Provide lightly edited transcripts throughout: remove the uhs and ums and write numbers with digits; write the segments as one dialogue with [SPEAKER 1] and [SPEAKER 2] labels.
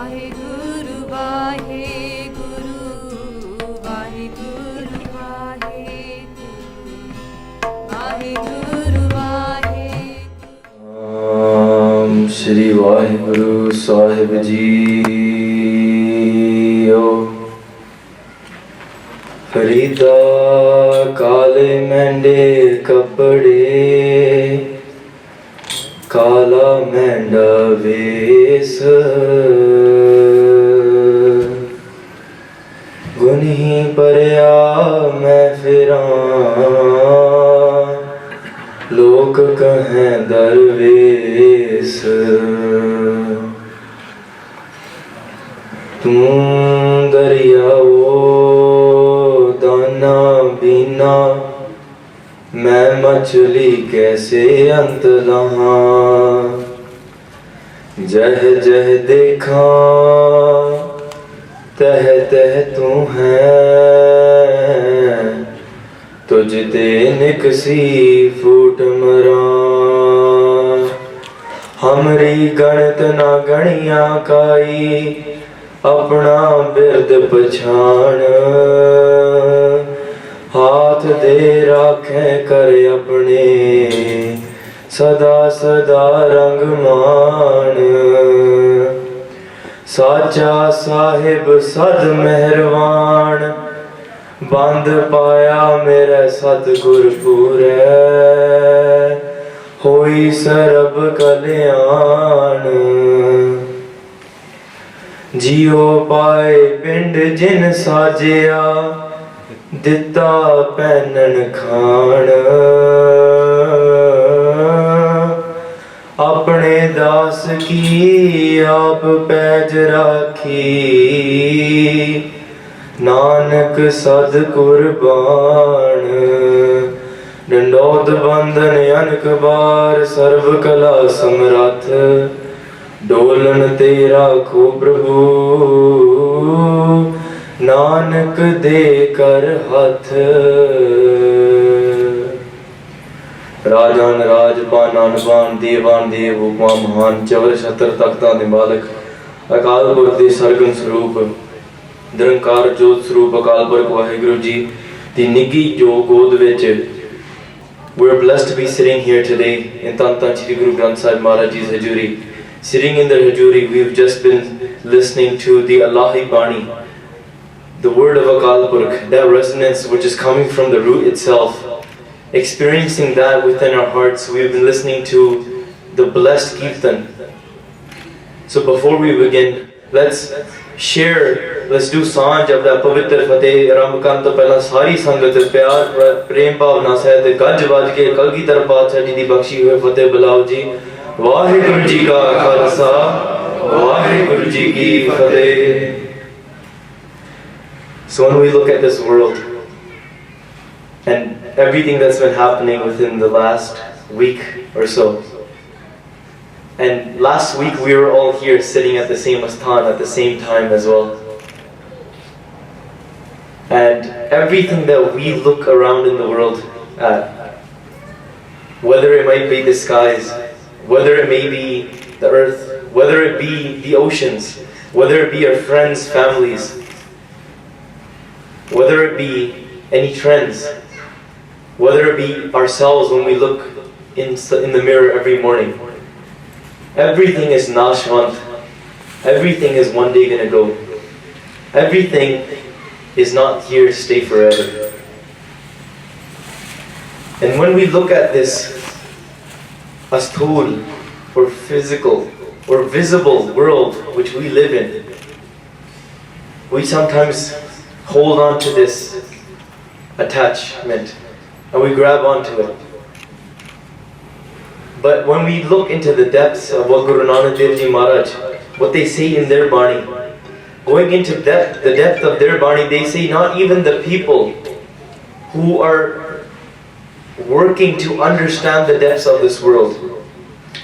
[SPEAKER 1] Vaheguru, Vaheguru, Vaheguru, Vaheguru, Vaheguru.
[SPEAKER 2] Shri Vaheguru Sahib Ji. Farida kale mende kapde, kala menda ves, gunhi parya main firan, lok kahen darves. तुम दरियाओ दाना बिना, मैं मछली कैसे अंत लहां। जह जह देखा तह तह तू है, तुझ ते निकसी फूट मरा। हमरी गणत ना गणिया काई, अपना बिरद पछाण। हाथ दे राखें कर अपने, सदा सदा रंग मान। साचा साहिब सद मेहरबान, बंद पाया मेरा सतगुर पूरै। होई सरब कल्याण, जियो पाए पिंड जिन साजिया, दिता पैनन खान। अपने दास की आप पैज राखी, नानक सद कुर्बान। डंडौत बंधन अनक बार, सर्व कला समरथ। डोलन तेरा को प्रभु, नानक दे कर हथ। राजान राज पानान पान, देवान देव उपमा महान। चवर छत्र तख्तां दे मालक, अकाल पुरख दे सरगम स्वरूप, निरंकार जोत स्वरूप अकाल पुरख वाहिगुरु जी दी निੱਘੀ जो गोद विच we're blessed to be sitting here today in Tan Tan Shri Guru Granth Sahib Maharaj Ji's Hajuri. Sitting in the Hajuri, we've just been listening to the Allahi Bani, the word of Akal Purkh, that resonance which is coming from the root itself. Experiencing that within our hearts, we've been listening to the blessed Kirtan. So before we begin, let's do Sanj of that Pavitra Fateh Ramakan to pehla sari sangat pyar prem bhavna sahit gaj vaj ke Kalgitar Paatshah ji di bakshi hoye Fateh bulao ji. Vaheguru ji ka khalsa, Vaheguru ji ki fateh. So when we look at this world and everything that's been happening within the last week or so, and last week we were all here sitting at the same asthan at the same time as well. And everything that we look around in the world at, whether it might be the skies, whether it may be the earth, whether it be the oceans, whether it be our friends, families, whether it be any trends, whether it be ourselves when we look in the mirror every morning, everything is nashvant. Everything is one day going to go. Everything is not here to stay forever. And when we look at this asthul or physical or visible world which we live in, we sometimes hold on to this attachment and we grab onto it. But when we look into the depths of what Guru Nanak Dev Ji Maharaj, what they say in their Bani, going into the depth of their Bani, they say not even the people who are working to understand the depths of this world,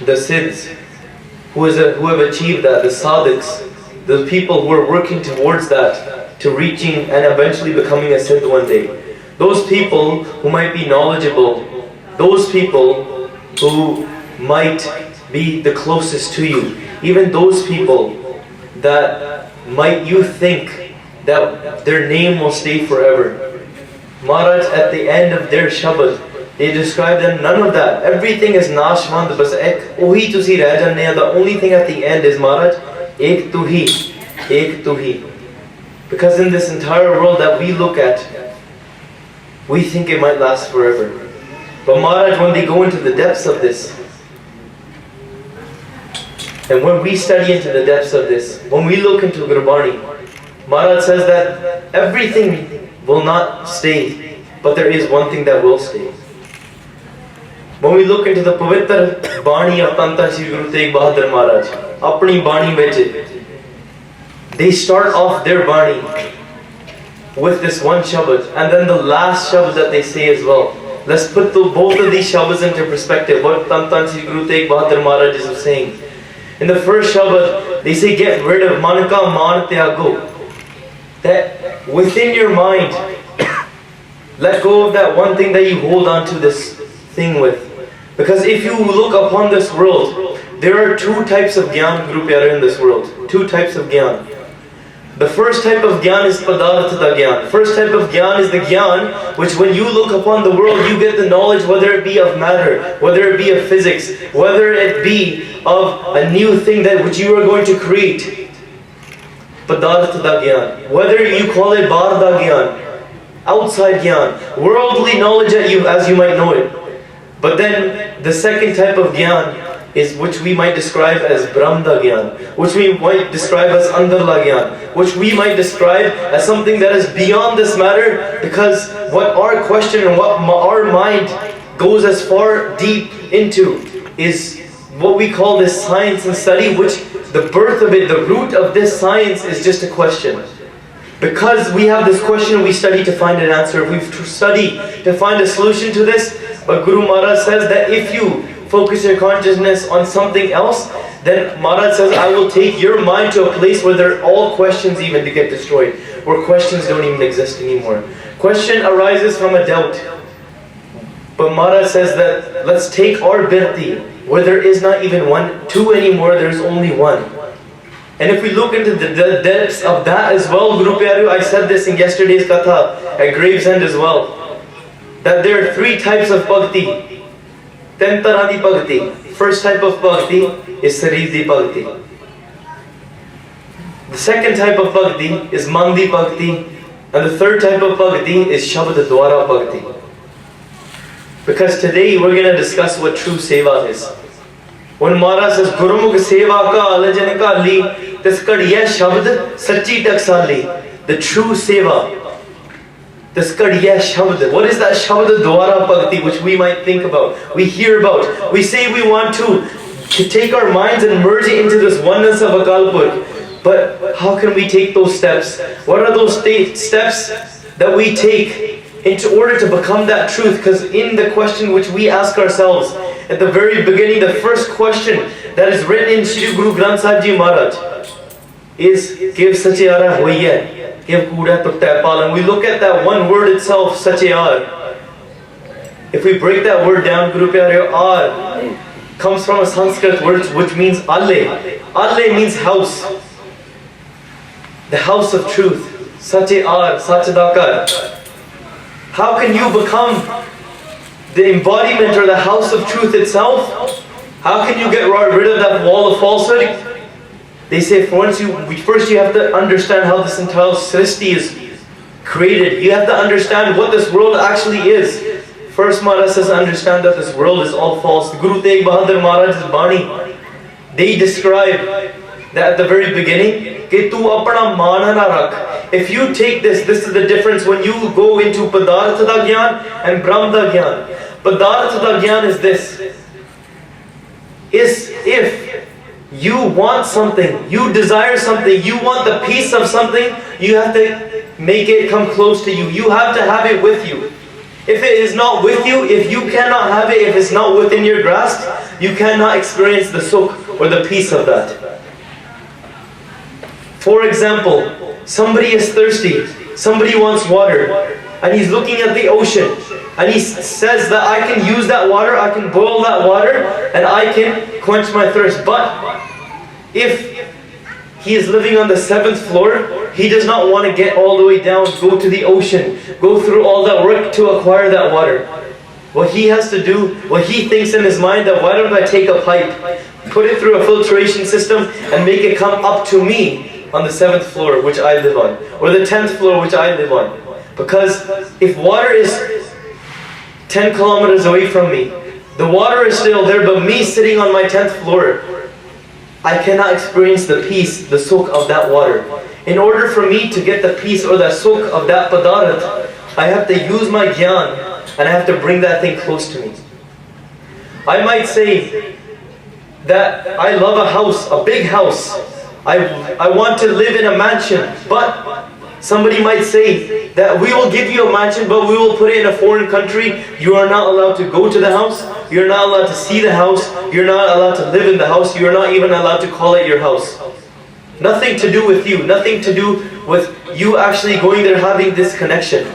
[SPEAKER 2] the Siddhs, who have achieved that, the Sadhaks, the people who are working towards that, to reaching and eventually becoming a Siddh one day. Those people who might be knowledgeable, those people who might be the closest to you, even those people, that might you think that their name will stay forever. Maharaj, at the end of their Shabad, they describe them, none of that. Everything is Nashwand, bas ek ohi tusi reh janne hain. The only thing at the end is Maharaj, ek tu hi, ek tu hi. Because in this entire world that we look at, we think it might last forever. But Maharaj, when they go into the depths of this, and when we study into the depths of this, when we look into Gurbani, Maharaj says that everything will not stay, but there is one thing that will stay. When we look into the Pavitra Bani of Tanta Shri Guru Tegh Bahadur Maharaj, Apni Bani Vich, they start off their Bani with this one Shabad, and then the last Shabad that they say as well. Let's put both of these Shabads into perspective. What Tanta Shri Guru Tegh Bahadur Maharaj is saying. In the first Shabad, they say, get rid of Manka Man Tyago. That within your mind, let go of that one thing that you hold on to this thing with. Because if you look upon this world, there are two types of Gyan, Guru Pyare, in this world. Two types of Gyan. The first type of Gyan is Padartha Gyan. First type of Gyan is the Gyan which when you look upon the world, you get the knowledge, whether it be of matter, whether it be of physics, whether it be of a new thing that which you are going to create. Padartha Gyan. Whether you call it Bardha Gyan, outside Gyan, worldly knowledge as you might know it. But then the second type of Gyan is which we might describe as Brahmda Gyan, which we might describe as Andarla Gyan, which we might describe as something that is beyond this matter, because what our question and what our mind goes as far deep into is what we call this science and study, which the birth of it, the root of this science is just a question. Because we have this question, we study to find an answer. We study to find a solution to this. But Guru Maharaj says that if you focus your consciousness on something else, then Maharaj says, I will take your mind to a place where all questions even to get destroyed, where questions don't even exist anymore. Question arises from a doubt. But Maharaj says that let's take our birti, where there is not even two anymore, there is only one. And if we look into the depths of that as well, Guru Pyare, I said this in yesterday's Katha at Gravesend as well, that there are three types of bhakti. 10 tarah di bhakti. First type of bhakti is Saridi bhakti. The second type of bhakti is Mandi bhakti. And the third type of bhakti is Shabad Dwara bhakti. Because today we're going to discuss what true seva is. When Maharaj says, Gurumukh seva ka alajan ka li, this kadiya shabd sachi taksali. The true seva. This kadiya shabd. What is that Shabad Dwara bhakti which we might think about, we hear about? We say we want to take our minds and merge it into this oneness of Akal Purkh. But how can we take those steps? What are those steps that we take in order to become that truth? Because in the question which we ask ourselves at the very beginning, the first question that is written in Shri Guru Granth Sahib Ji Maharaj is Kev Sachiara Hoiye. And we look at that one word itself, Sachayar. If we break that word down, Guru Pyare, Ar comes from a Sanskrit word which means Alle. Alle means house. The house of truth. Sachayar, Sachadakar. How can you become the embodiment or the house of truth itself? How can you get rid of that wall of falsehood? They say first you have to understand how this entire Srishti is created. You have to understand what this world actually is. First Maharaj says, understand that this world is all false. Guru Tegh Bahadur Maharaj's Bani, they describe that at the very beginning, Ke tu apna mana na rakh. If you take this is the difference when you go into Padartha Gyan and Brahmda Gyan. Padartha Gyan is this. Is if you want something, you desire something, you want the peace of something, you have to make it come close to you. You have to have it with you. If it is not with you, if you cannot have it, if it's not within your grasp, you cannot experience the sukh or the peace of that. For example, somebody is thirsty, somebody wants water, and he's looking at the ocean, and he says that I can use that water, I can boil that water, and I can quench my thirst. But if he is living on the 7th floor. He does not want to get all the way down, go to the ocean, go through all that work to acquire that water. What he has to do, what he thinks in his mind, that why don't I take a pipe, put it through a filtration system and make it come up to me on the 7th floor which I live on, or the 10th floor which I live on. Because if water is 10 kilometers away from me, the water is still there, but me sitting on my 10th floor, I cannot experience the peace, the sukh of that water. In order for me to get the peace or the sukh of that padarat, I have to use my gyan and I have to bring that thing close to me. I might say that I love a house, a big house. I want to live in a mansion, but somebody might say that we will give you a mansion, but we will put it in a foreign country. You are not allowed to go to the house. You're not allowed to see the house. You're not allowed to live in the house. You're not even allowed to call it your house. Nothing to do with you. Nothing to do with you actually going there having this connection.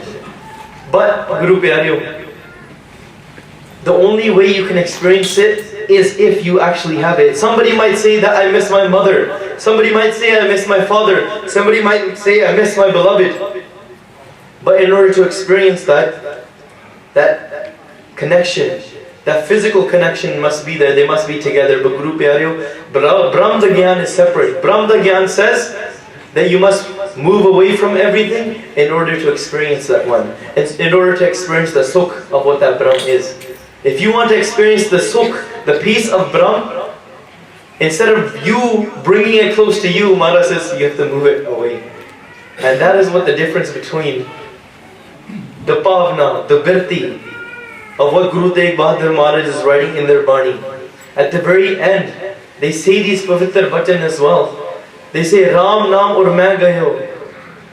[SPEAKER 2] But, Guru Pyareo, the only way you can experience it is if you actually have it. Somebody might say that I miss my mother. Somebody might say I miss my father. Somebody might say I miss my beloved. But in order to experience that connection, that physical connection must be there. They must be together. But Guru Pyareo, Brahm the Gyan is separate. Brahm the Gyan says that you must move away from everything in order to experience that one. In order to experience the sukh of what that Brahm is. If you want to experience the sukh, the peace of Brahm, instead of you bringing it close to you, Maharaj says you have to move it away. And that is what the difference between the Pavna, the Birti of what Guru Tegh Bahadur Maharaj is writing in their Bani. At the very end, they say these Pavitr Bachan as well. They say Ram Naam Aur Main Gayo.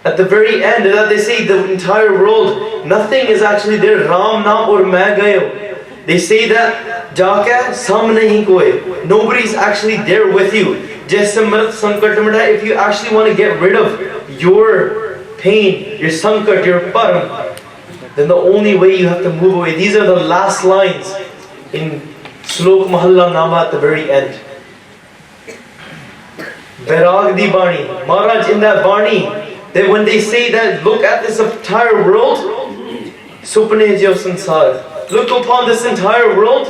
[SPEAKER 2] At the very end, that they say the entire world, nothing is actually there. Ram Naam Aur Main Gayo. They say that Jaaka Sam Nahi Koi. Nobody's actually there with you. If you actually want to get rid of your pain, your sankat, your param, then the only way you have to move away. These are the last lines in Slok Mahalla Nama at the very end. Bairag di Bani. Maharaj in that Bani, that when they say that, look at this entire world, Supne Jo Sansar. Look upon this entire world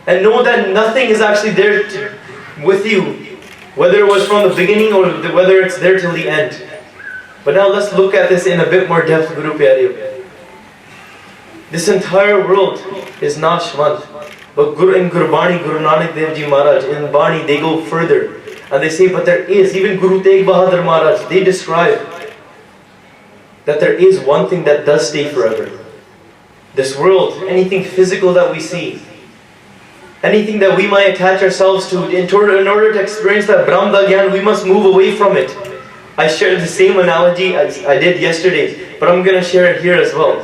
[SPEAKER 2] and know that nothing is actually there with you, whether it was from the beginning or whether it's there till the end. But now let's look at this in a bit more depth, Guru Pyareo. This entire world is Nashwant. But in Gurbani, Guru Nanak Dev Ji Maharaj, in Bani, they go further. And they say, but there is, even Guru Tegh Bahadur Maharaj, they describe that there is one thing that does stay forever. This world, anything physical that we see, anything that we might attach ourselves to, in order to experience that Brahma Gyan, we must move away from it. I shared the same analogy as I did yesterday, but I'm going to share it here as well.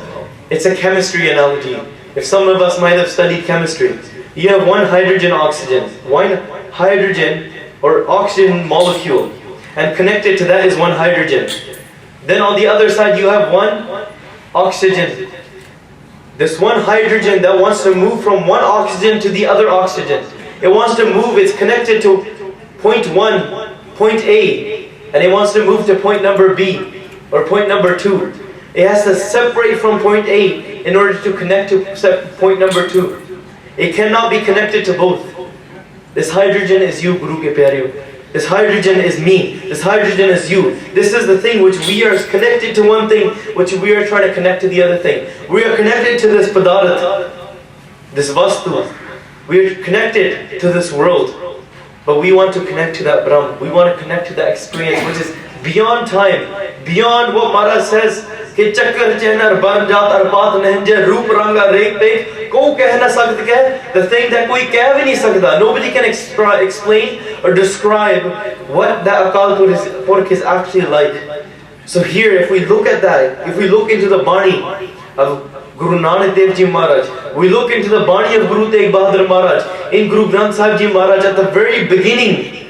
[SPEAKER 2] It's a chemistry analogy. If some of us might have studied chemistry, you have one hydrogen oxygen, one hydrogen or oxygen molecule, and connected to that is one hydrogen. Then on the other side you have one oxygen. This one hydrogen that wants to move from one oxygen to the other oxygen. It wants to move, it's connected to point 1, point A, and it wants to move to point number B, or point number 2. It has to separate from point A in order to connect to point number 2. It cannot be connected to both. This hydrogen is you, Guru Ke Pyareo. This hydrogen is me. This hydrogen is you. This is the thing which we are connected to one thing, which we are trying to connect to the other thing. We are connected to this padarat, this vastu. We are connected to this world. But we want to connect to that Brahm. We want to connect to that experience which is beyond time, beyond what Maharaj says. The thing that nobody can explain or describe what that Akal Purkh is actually like. So here, if we look at that, if we look into the Bani of Guru Nanak Dev Ji Maharaj, we look into the Bani of Guru Tegh Bahadur Maharaj, in Guru Granth Sahib Ji Maharaj, at the very beginning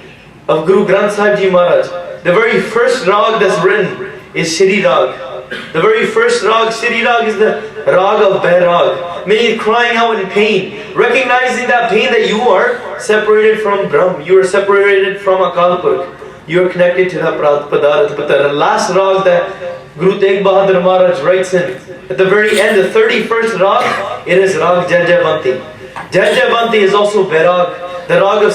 [SPEAKER 2] of Guru Granth Sahib Ji Maharaj, the very first rag that's written is Shri Rag. The very first rag, Shri Rag, is the rag of Bairag, meaning crying out in pain, recognizing that pain that you are separated from Brahm, you are separated from Akal Purkh. you are connected to that Padarth Patar. The last rag that Guru Tegh Bahadur Maharaj writes in, at the very end, the 31st rag, it is Rag Jajavanti. Jajavanti is also Vairag, the rag of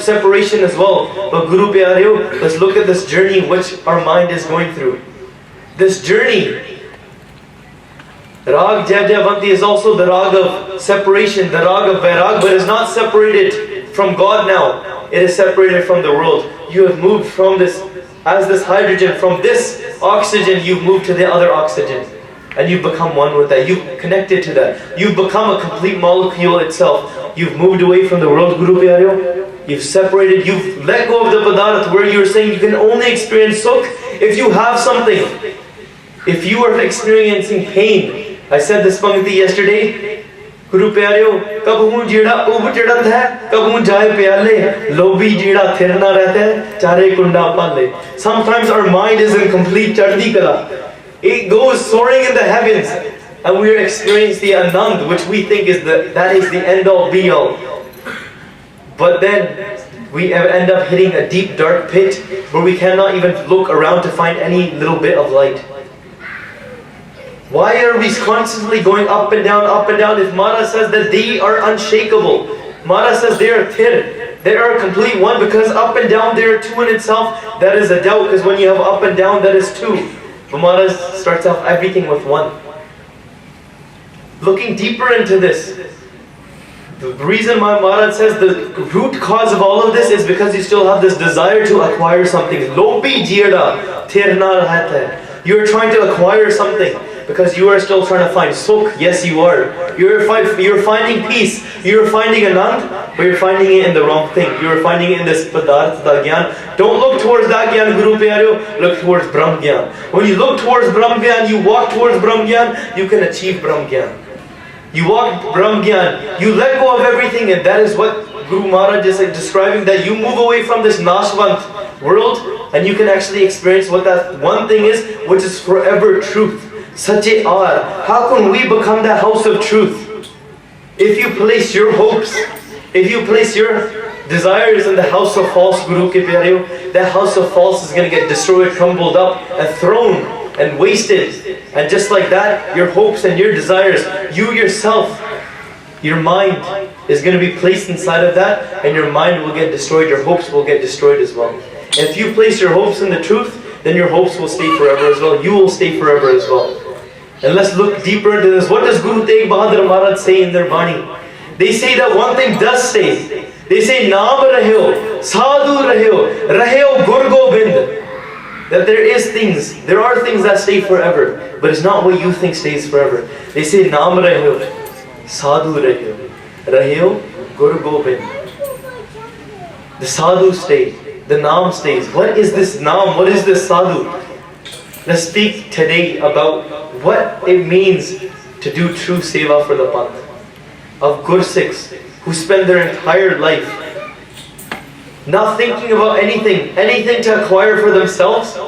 [SPEAKER 2] separation as well. But Guru Pyareo, let's look at this journey which our mind is going through. This journey, Rag Jajavanti is also the rag of separation, the rag of Vairag, but is not separated from God now. It is separated from the world. You have moved from this, as this hydrogen, from this oxygen, you've moved to the other oxygen. And you've become one with that. You've connected to that. You've become a complete molecule itself. You've moved away from the world, Guru Pyareo. You've separated, you've let go of the Padarth, where you're saying you can only experience Sukh if you have something. If you are experiencing pain, I said this Pangti yesterday, Guru Pyareo, kabhu jida ub chadhat hai, kabhu jaye pyale, lobi jida thirna rehta hai, chare kunda palle. Sometimes our mind is in complete chaddi kala. It goes soaring in the heavens, and we are experiencing the Anand, which we think is that is the end all be all. But then we end up hitting a deep dark pit where we cannot even look around to find any little bit of light. Why are we constantly going up and down, if Mara says that they are unshakable? Mara says they are thir, they are a complete one, because up and down they are two in itself. That is a doubt, because when you have up and down, that is two. But Mara starts off everything with one. Looking deeper into this, the reason why Maharaj says the root cause of all of this is because you still have this desire to acquire something. Lobi jira thirna rahata hai. You are trying to acquire something because you are still trying to find Sukh. Yes, you are. You're finding peace. You're finding Anand, but you're finding it in the wrong thing. You're finding it in this Padarth Gyan. Don't look towards that Gyan, Guru Pyareo. Look towards Brahm Gyan. When you look towards Brahm Gyan, you walk towards Brahm Gyan, you can achieve Brahm Gyan. You walk Brahm Gyan, you let go of everything, and that is what Guru Maharaj is describing, that you move away from this Nashvant world, and you can actually experience what that one thing is, which is forever truth. Sache aar. How can we become that house of truth? If you place your hopes, if you place your desires in the house of false, Guru Ke Pyareo, that house of false is going to get destroyed, crumbled up, and thrown and wasted. And just like that, your hopes and your desires, you yourself, your mind is going to be placed inside of that, and your mind will get destroyed, your hopes will get destroyed as well. And if you place your hopes in the truth, then your hopes will stay forever as well. You will stay forever as well. And let's look deeper into this. What does Guru Tegh Bahadur Maharaj say in their Bani? They say that one thing does stay. They say, Naam raheo, sadhu raheo, raheo Guru Gobind. That there are things that stay forever, but it's not what you think stays forever. They say, Naam raheo, sadhu raheo, raheo Guru Gobind. The sadhu stays, the Naam stays. What is this Naam? What is this sadhu? Let's speak today about what it means to do true seva for the Panth. Of Gursikhs who spend their entire life not thinking about anything to acquire for themselves,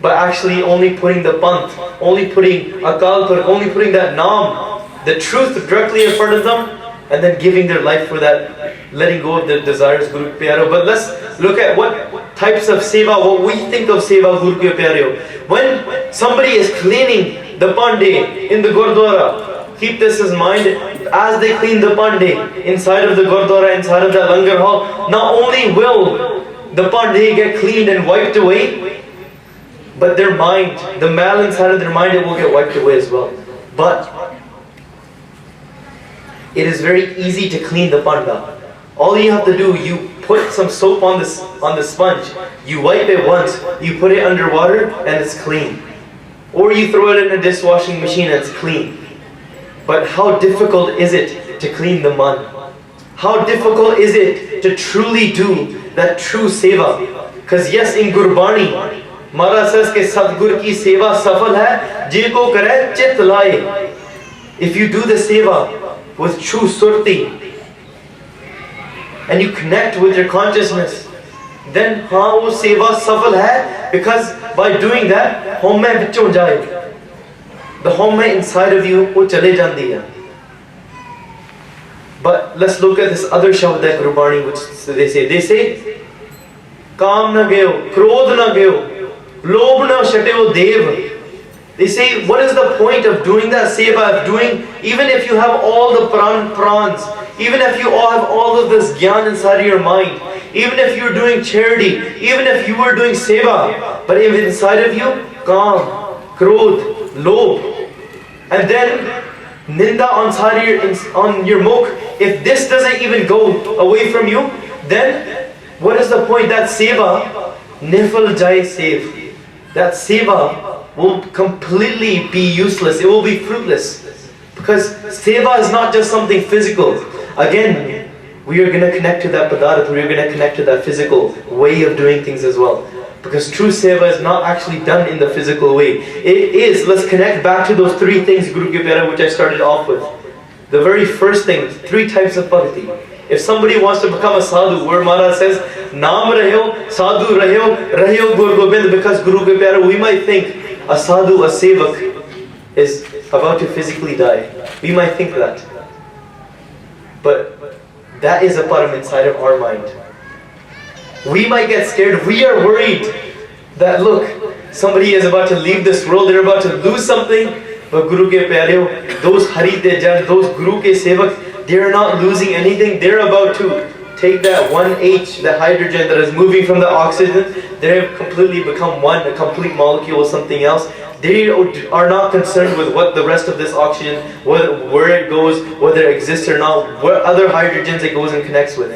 [SPEAKER 2] but actually only putting the Panth, only putting Akal Purkh, only putting that Naam, the truth directly in front of them, and then giving their life for that, letting go of their desires, Guru Pyareo. But let's look at what types of seva, what we think of seva, Guru Pyareo. When somebody is cleaning the Pande in the Gurdwara, keep this in mind, as they clean the Pande inside of the Gurdwara, inside of the Langar hall, not only will the Pande get cleaned and wiped away, but their mind, the mal inside of their mind, it will get wiped away as well. But it is very easy to clean the Panda. All you have to do, you put some soap on the sponge, you wipe it once, you put it under water, and it's clean. Or you throw it in a dishwashing machine and it's clean. But how difficult is it to clean the man? How difficult is it to truly do that true seva? Because yes, in Gurbani, Maharaj says ke Sadgur ki seva safal hai, je ko kare chit laye. If you do the seva with true surti, and you connect with your consciousness, then haan wo seva safal hai, because by doing that, home vichon jaye. The home inside of you wo chale jandi hai. But let's look at this other shabd that Gurbani, which they say काम न गयो, क्रोध न गयो, लोभ न छट्यो देव. They say, what is the point of doing that seva, of doing, even if you have all the prawns, even if you all have all of this gyan inside of your mind, even if you're doing charity, even if you were doing seva, but if inside of you, kaam, krodh, lobh, and then ninda on your mukh, if this doesn't even go away from you, then what is the point? That seva, nifal jai sev. That seva will completely be useless. It will be fruitless. Because seva is not just something physical. Again, we are going to connect to that padarth. We are going to connect to that physical way of doing things as well. Because true seva is not actually done in the physical way. It is, let's connect back to those three things, Guru Ki Pyara, which I started off with. The very first thing, 3 types of bhakti. If somebody wants to become a sadhu, where Maharaj says, Naam Rahyo, Sadhu Rahyo, Rahyo Guru Gobind, because Guru Ki Pyara, we might think a sadhu, a sevak, is about to physically die. We might think that. But that is a param inside of our mind. We might get scared. We are worried that, look, somebody is about to leave this world, they're about to lose something. But Guru Ke Pyareo, those Hari Te Jan, those Guru Ke Sevak, they're not losing anything. They're about to take that 1H, the hydrogen that is moving from the oxygen, they have completely become one, a complete molecule of something else. They are not concerned with what the rest of this oxygen, where it goes, whether it exists or not, what other hydrogens it goes and connects with.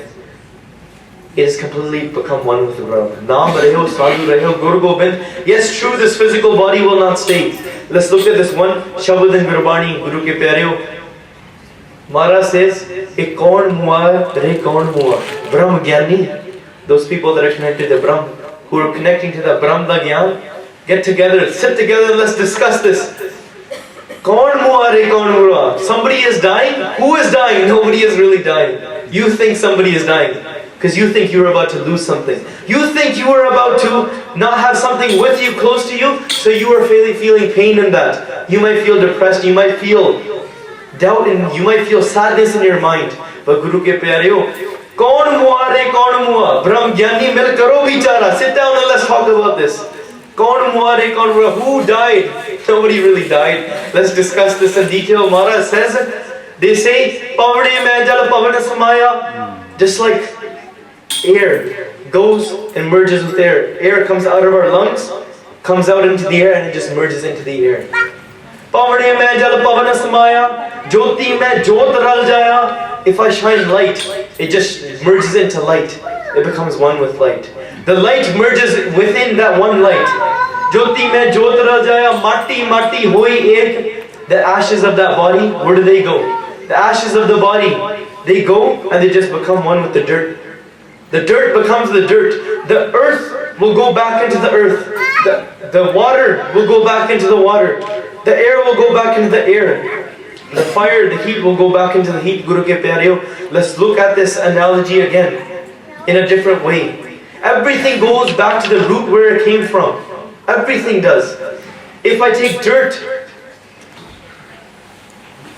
[SPEAKER 2] It has completely become one with the Brahm. Naam Raho, Sadhu Raho, Guru Gobind. Yes, true, this physical body will not stay. Let's look at this one, Shabad and Gurbani, Guru Ke Pyareo. Maharaj says, "Ek kaun hua, re kaun hua." Brahm Gyani, those people that are connected to Brahm, who are connecting to the Brahm da Gyan, get together, sit together, let's discuss this. Kaun hua, re kaun hua. Somebody is dying. Who is dying? Nobody is really dying. You think somebody is dying because you think you are about to lose something. You think you are about to not have something with you, close to you, so you are feeling pain in that. You might feel depressed. You might feel doubt and you might feel sadness in your mind. But Guru Ke Pyareo, kaun hua re kaun hua? Brahm Gyani mil karo bichara. Sit down and let's talk about this. Kaun hua re kaun hua? Who died? Nobody really died. Let's discuss this in detail. Maharaj says, they say, Pavane mein jal pavan samaya. Just like air goes and merges with air. Air comes out of our lungs, comes out into the air and it just merges into the air. Pavane mein jal pavan samaya. Jyoti mein jyot ral jaya. If I shine light, it just merges into light. It becomes one with light. The light merges within that one light. Jyoti mein jyot ral jaya. Mati mati hoi ek. The ashes of that body, where do they go? The ashes of the body, they go and they just become one with the dirt. The dirt becomes the dirt. The earth will go back into the earth. The water will go back into the water. The air will go back into the air. The fire, the heat will go back into the heat. Guru Ke Pyareo, let's look at this analogy again in a different way. Everything goes back to the root where it came from. Everything does. If I take dirt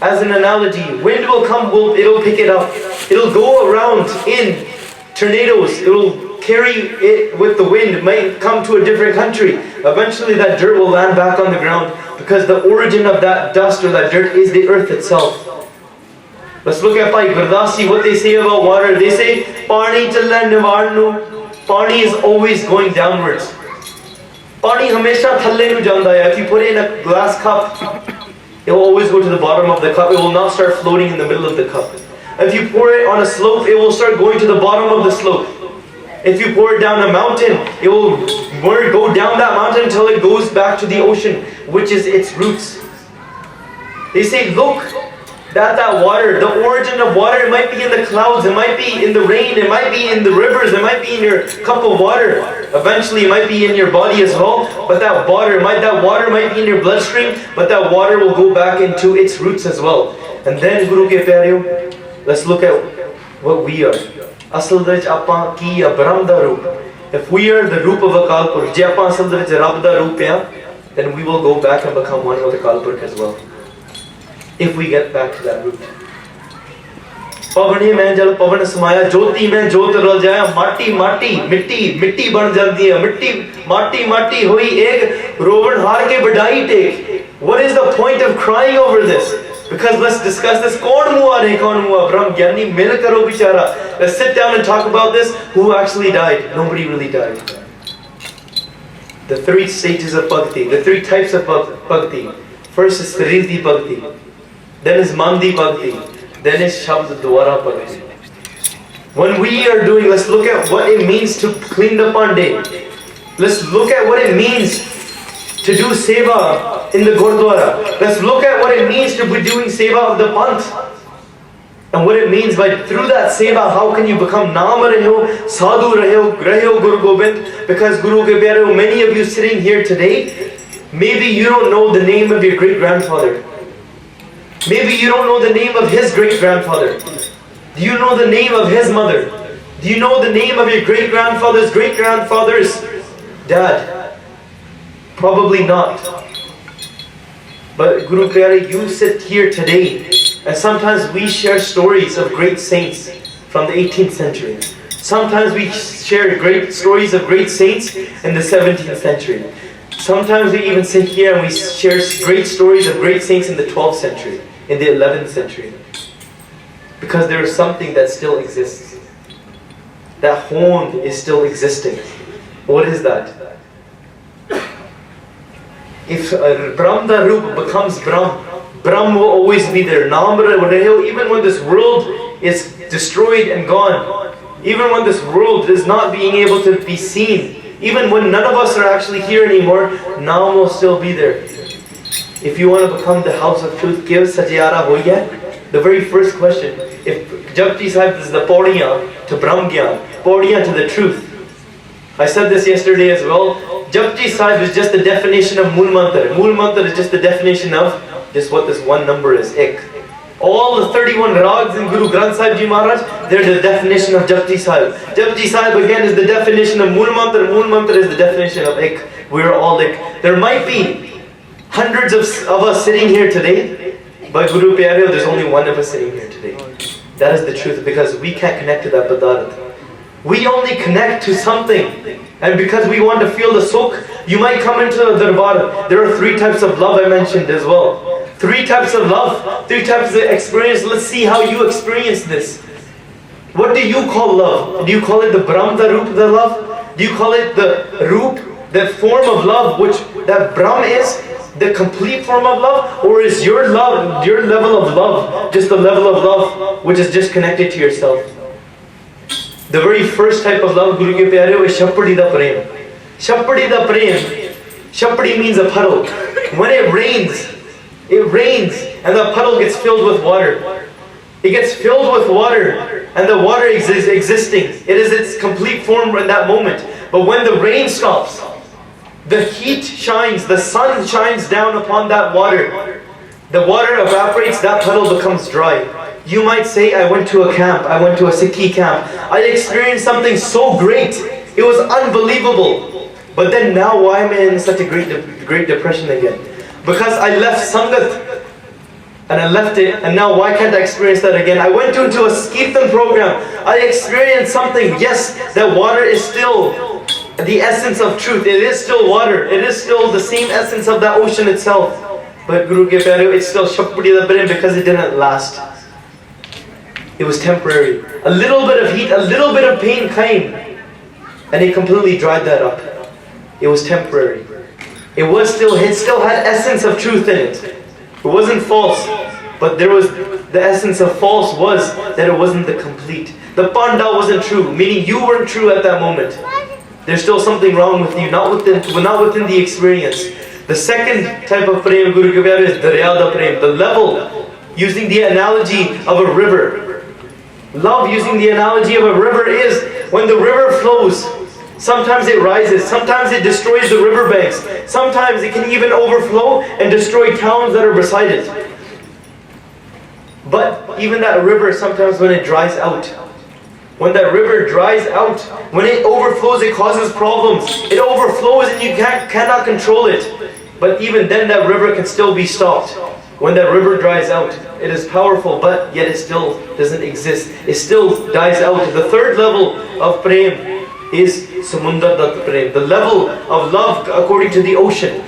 [SPEAKER 2] as an analogy, wind will come, it'll pick it up. It'll go around in tornadoes. It'll carry it with the wind. It might come to a different country. Eventually that dirt will land back on the ground because the origin of that dust or that dirt is the earth itself. Let's look at Bhai Gurdasi, what they say about water. They say, Pani chala nivarnu. Pani is always going downwards. Pani hamesha thalle nu janda hai. If you put it in a glass cup, it will always go to the bottom of the cup. It will not start floating in the middle of the cup. If you pour it on a slope, it will start going to the bottom of the slope. If you pour it down a mountain, it will go down that mountain until it goes back to the ocean, which is its roots. They say, look, that water, the origin of water, it might be in the clouds, it might be in the rain, it might be in the rivers, it might be in your cup of water. Eventually it might be in your body as well, but that water might be in your bloodstream, but that water will go back into its roots as well. And then Guru Ke Pyareo, let's look at what we are. Asal vich apa ki ya Brahm da roop. If we are the roop of Akal Purkh, je apa asal vich Rab da roop ya, then we will go back and become one with Akal Purkh as well. If we get back to that root. पवने में जल पवन समाया, ज्योति में ज्योत रल जाया, माटी माटी मिट्टी मिट्टी बन जाती है, मिट्टी माटी माटी हुई एक, रोवन हार के बढ़ाई take. What is the point of crying over this? Because let's discuss this. कौन हुआ नहीं कौन हुआ, ब्रह्म ज्ञानी मिल करो बिचारा. Let's sit down and talk about this. Who actually died? Nobody really died. The three stages of bhakti, the three types of bhakti. First is Sriti bhakti, then is Mandi bhakti, then is Shabd Dwara bhakti. When we are doing, let's look at what it means to clean the pandey. Let's look at what it means to do seva in the Gurdwara. Let's look at what it means to be doing seva of the Panth. And what it means by through that seva, how can you become Naam Rahe, Sadhu Rahe, Guru Gobind? Because Guru ke pyare, many of you sitting here today, maybe you don't know the name of your great-grandfather. Maybe you don't know the name of his great-grandfather. Do you know the name of his mother? Do you know the name of your great-grandfather's great-grandfather's dad? Probably not. But Guru Pyare, you sit here today, and sometimes we share stories of great saints from the 18th century. Sometimes we share great stories of great saints in the 17th century. Sometimes we even sit here and we share great stories of great saints in the 12th century, in the 11th century. Because there is something that still exists. That home is still existing. What is that? If Brahma Roop becomes Brahm, Brahm will always be there. Naam Rahe, even when this world is destroyed and gone, even when this world is not being able to be seen, even when none of us are actually here anymore, Naam will still be there. If you want to become the house of truth, give Sajyara Hoya. The very first question, if Japji Sahib is the Paudiyan to Brahm Gyan, Paudiyan to the truth. I said this yesterday as well. Japji Sahib is just the definition of Mool Mantra. Mool Mantra is just the definition of just what this one number is, Ek. All the 31 rags in Guru Granth Sahib Ji Maharaj, they're the definition of Japji Sahib. Japji Sahib again is the definition of Mool Mantra. Mool Mantra is the definition of Ek. We're all Ek. There might be hundreds of us sitting here today, but Guru Pyare, there's only one of us sitting here today. That is the truth, because we can't connect to that Padarat. We only connect to something. And because we want to feel the sukh, you might come into the darbar. There are three types of love I mentioned as well. Three types of love, three types of experience. Let's see how you experience this. What do you call love? Do you call it the Brahm, the Roop, the love? Do you call it the Roop, the form of love, which that Brahm is, the complete form of love? Or is your love, your level of love, just the level of love which is just connected to yourself? The very first type of love, Guru Ke Pyare, is Shapadi da Prem. Shapadi da Prem. Shapadi means a puddle. When it rains and the puddle gets filled with water. It gets filled with water and the water is existing. It is its complete form in that moment. But when the rain stops, the heat shines, the sun shines down upon that water. The water evaporates, that puddle becomes dry. You might say, I went to a camp, I went to a Sikhi camp. I experienced something so great. It was unbelievable. But then now why am I in such a great depression again? Because I left Sangat and I left it, and now why can't I experience that again? I went into a Kirtan program. I experienced something. Yes, that water is still the essence of truth. It is still water. It is still the same essence of that ocean itself. But Guru Ke Pyare, it's still Shapadi da Prem because it didn't last. It was temporary. A little bit of heat, a little bit of pain came, and it completely dried that up. It was temporary. It still had essence of truth in it. It wasn't false, but there was the essence of false was that it wasn't the complete. The panda wasn't true, meaning you weren't true at that moment. There's still something wrong with you, not within the experience. The second type of prem, Guru Ke Pyare, is Daryada Prem, the level, using the analogy of a river. Love, using the analogy of a river, is when the river flows, sometimes it rises, sometimes it destroys the riverbanks, sometimes it can even overflow and destroy towns that are beside it. But even that river, sometimes when it dries out, when that river dries out, when it overflows, it causes problems. It overflows and you cannot control it. But even then that river can still be stopped. when that river dries out, it is powerful, but yet it still doesn't exist. It still dies out. The third level of prem is samundar dat prem, the level of love according to the ocean.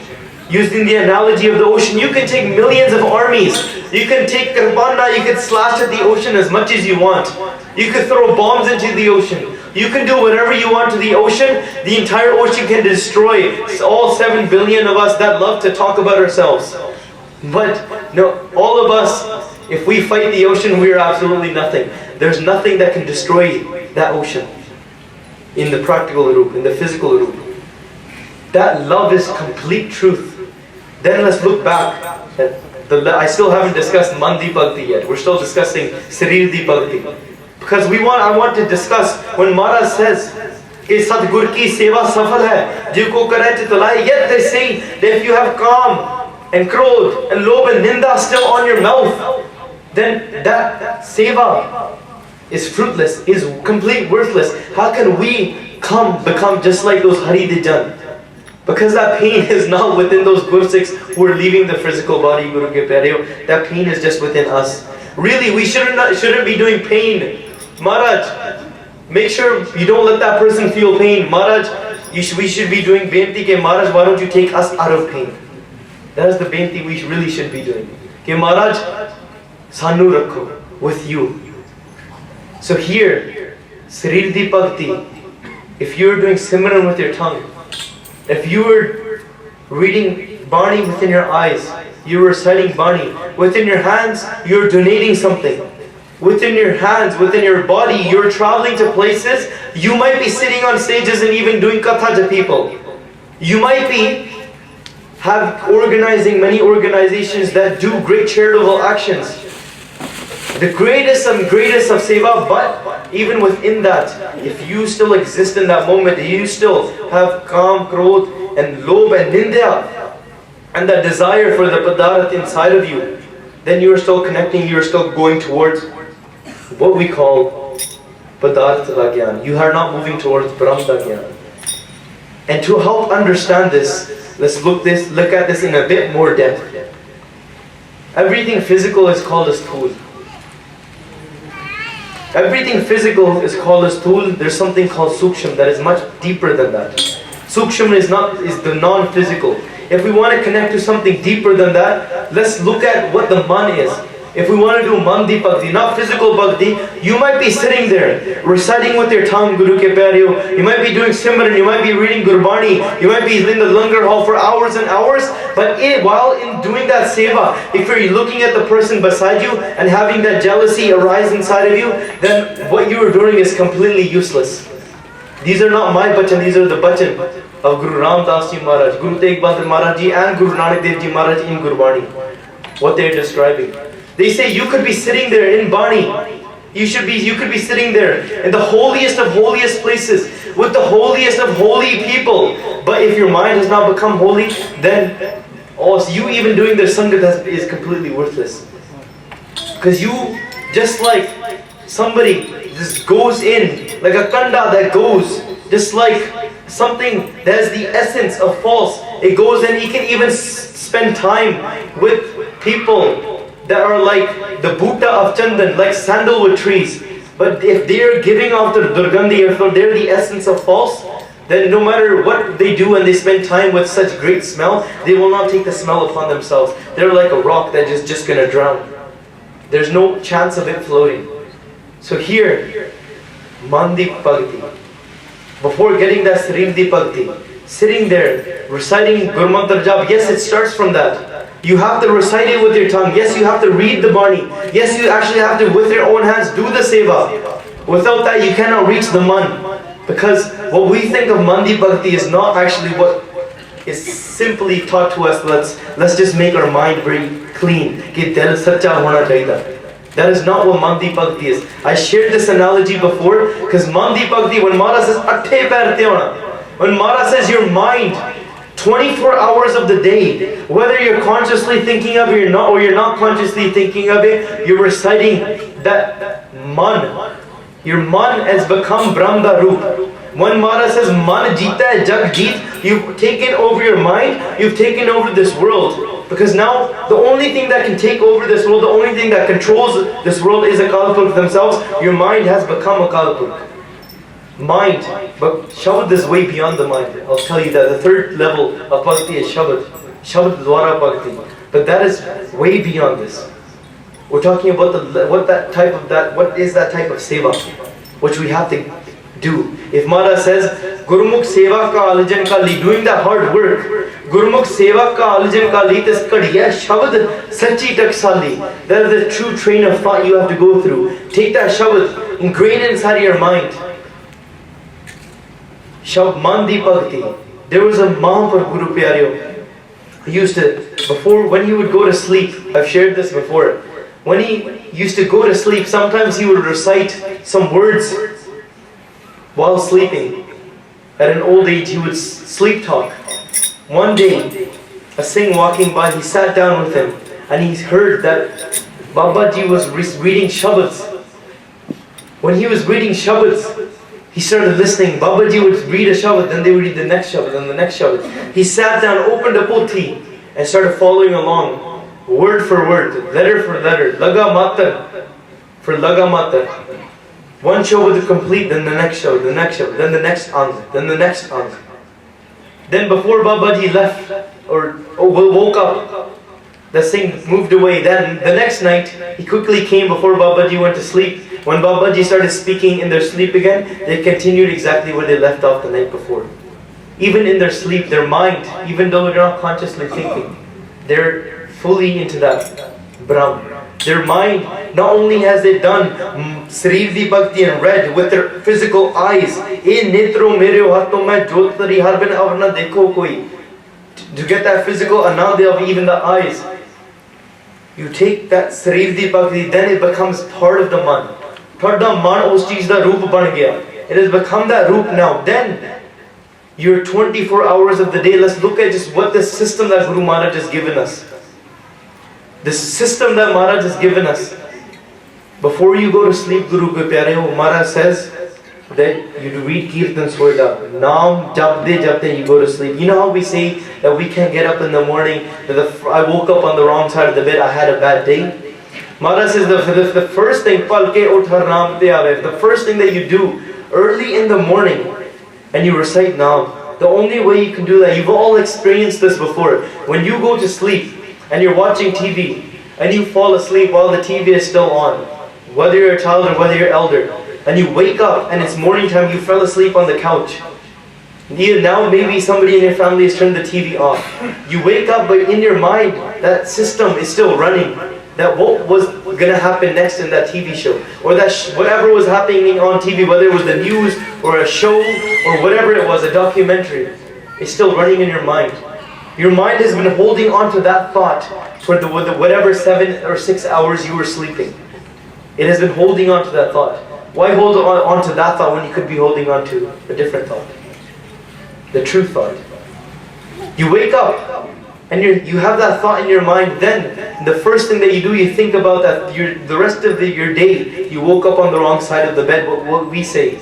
[SPEAKER 2] Using the analogy of the ocean, you can take millions of armies. You can take Karbana, you can slash at the ocean as much as you want. You can throw bombs into the ocean. You can do whatever you want to the ocean. The entire ocean can destroy all 7 billion of us that love to talk about ourselves. But no, all of us, if we fight the ocean, we are absolutely nothing. There's nothing that can destroy that ocean. In the practical roop, in the physical roop. That love is complete truth. Then let's look back. I still haven't discussed Mandi Bhakti yet. We're still discussing Sarir Di Bhakti. Because I want to discuss when Maharaj says, कि सतगुर की सेवा सफल है जिनको करे Chitlai. Yet they say that if you have calm and krodh and lobh and ninda still on your mouth, then that seva is fruitless, is complete worthless. How can we become just like those Hari Dijan? Because that pain is not within those Gursikhs who are leaving the physical body, Guru Ke Pyareo. That pain is just within us. Really, we shouldn't be doing pain. Maharaj, make sure you don't let that person feel pain. Maharaj, we should be doing benti ke Maharaj, why don't you take us out of pain? That is the benti we really should be doing. Ke Maharaj, sanu rakho, with you. So here, Sarir Di Bhakti, if you're doing Simran with your tongue, if you were reading Bani within your eyes, you were reciting Bani. Within your hands, you're donating something. Within your hands, within your body, you're traveling to places. You might be sitting on stages and even doing Katha to people. You might be organizing many organizations that do great charitable actions. The greatest of seva, but even within that, if you still exist in that moment, you still have Kam, Krodh and Lobh and Nindya and that desire for the Padarat inside of you, then you are still connecting, you are still going towards what we call Padartha Gyan. You are not moving towards Brahma Gyan. And to help understand this, let's look at this in a bit more depth. Everything physical is called as Thul. Everything physical is called as Thul. There's something called Suksham that is much deeper than that. Suksham is the non-physical. If we want to connect to something deeper than that, let's look at what the man is. If we want to do Mandi Bhakti, not physical Bhakti, you might be sitting there, reciting with your tongue, Guru Ke Pyareo. You might be doing Simran, you might be reading Gurbani, you might be in the Langar hall for hours and hours, but while in doing that seva, if you're looking at the person beside you and having that jealousy arise inside of you, then what you are doing is completely useless. These are not my bachan, these are the bachan of Guru Ram Das Ji Maharaj, Guru Tegh Bahadur Maharaj Ji and Guru Nanak Dev Ji Maharaj in Gurbani. What they are describing. They say you could be sitting there in Bani. You could be sitting there in the holiest of holiest places with the holiest of holy people. But if your mind has not become holy, then also you even doing the Sangat is completely worthless. Because you, just like somebody just goes in, like a kanda that goes, just like something that is the essence of false. It goes and he can even spend time with people that are like the Bhuta of Chandan, like sandalwood trees. But if they are giving off the Durgandhi, if they're the essence of false, then no matter what they do and they spend time with such great smell, they will not take the smell upon themselves. They're like a rock that is just going to drown. There's no chance of it floating. So here, Mandi Bhakti, before getting that Srimdi Bhakti, sitting there, reciting Gurmantar Jap, yes, it starts from that. You have to recite it with your tongue. Yes, you have to read the Bani. Yes, you actually have to, with your own hands, do the seva. Without that, you cannot reach the man. Because what we think of Mandi Bhakti is not actually what is simply taught to us. Let's just make our mind very clean. That is not what Mandi Bhakti is. I shared this analogy before, because Mandi Bhakti, when Maharaj says, when Maharaj says your mind, 24 hours of the day, whether you're consciously thinking of it or you're not consciously thinking of it, you're reciting that man. Your man has become Brahma Roop. When Maharaj says man jeeta hai jag jeet, you've taken over your mind, you've taken over this world. Because now the only thing that can take over this world, the only thing that controls this world is a Kalpurk themselves. Your mind has become a Kalpurk. Mind, but Shabad is way beyond the mind. I'll tell you that the third level of Bhakti is Shabad. Shabad Dwara Bhakti. But that is way beyond this. We're talking about what is that type of seva, which we have to do. If Mara says, Gurumukh Seva ka alijan ka li, doing that hard work, Gurumukh Seva ka alijan ka li tis kadiya Shabad sachi taksali. That is the true train of thought you have to go through. Take that Shabad, ingrain it inside of your mind. Shabad Mandi Bhakti. There was a Mahaprabhu Guru Pyareo. He used to, when he would go to sleep, I've shared this before, when he used to go to sleep, sometimes he would recite some words while sleeping. At an old age, he would sleep talk. One day, a Singh walking by, he sat down with him and he heard that Babaji was reading Shabads. When he was reading Shabads, he started listening. Babaji would read a Shabad, then they would read the next Shabad, and the next Shabad. He sat down, opened a pothi, and started following along, word for word, letter for letter, laga mata for laga mata. One Shabad to complete, then the next Shabad, then the next Ang, then the next Ang. Then before Babaji left, or woke up, the Singh moved away. Then the next night, he quickly came before Babaji went to sleep. When Babaji started speaking in their sleep again, they continued exactly where they left off the night before. Even in their sleep, their mind, even though they're not consciously thinking, they're fully into that Brahm. Their mind, not only has they done Srirdi Bhakti and read with their physical eyes, to get that physical, and now they have even the eyes. You take that Srirdi Bhakti, then it becomes part of the man. It has become that roop now. Then, your 24 hours of the day, let's look at just what this system that Guru Maharaj has given us. This system that Maharaj has given us. Before you go to sleep, Guru Pyareo Maharaj says that you read Kirtan Swarda. Naam Japte you go to sleep. You know how we say that we can't get up in the morning, that I woke up on the wrong side of the bed, I had a bad day? Maharaj says the first thing, the first thing that you do early in the morning, and you recite Naam. The only way you can do that, you've all experienced this before. When you go to sleep and you're watching TV and you fall asleep while the TV is still on, whether you're a child or whether you're elder, and you wake up and it's morning time, you fell asleep on the couch. Now maybe somebody in your family has turned the TV off. You wake up, but in your mind, that system is still running. That what was going to happen next in that TV show, or that whatever was happening on TV, whether it was the news or a show or whatever it was, a documentary, is still running in your mind. Your mind has been holding on to that thought for the whatever 7 or 6 hours you were sleeping. It has been holding on to that thought. Why hold on to that thought when you could be holding on to a different thought? The true thought. You wake up and you have that thought in your mind, then the first thing that you do, you think about that the rest of your day, you woke up on the wrong side of the bed, what we say.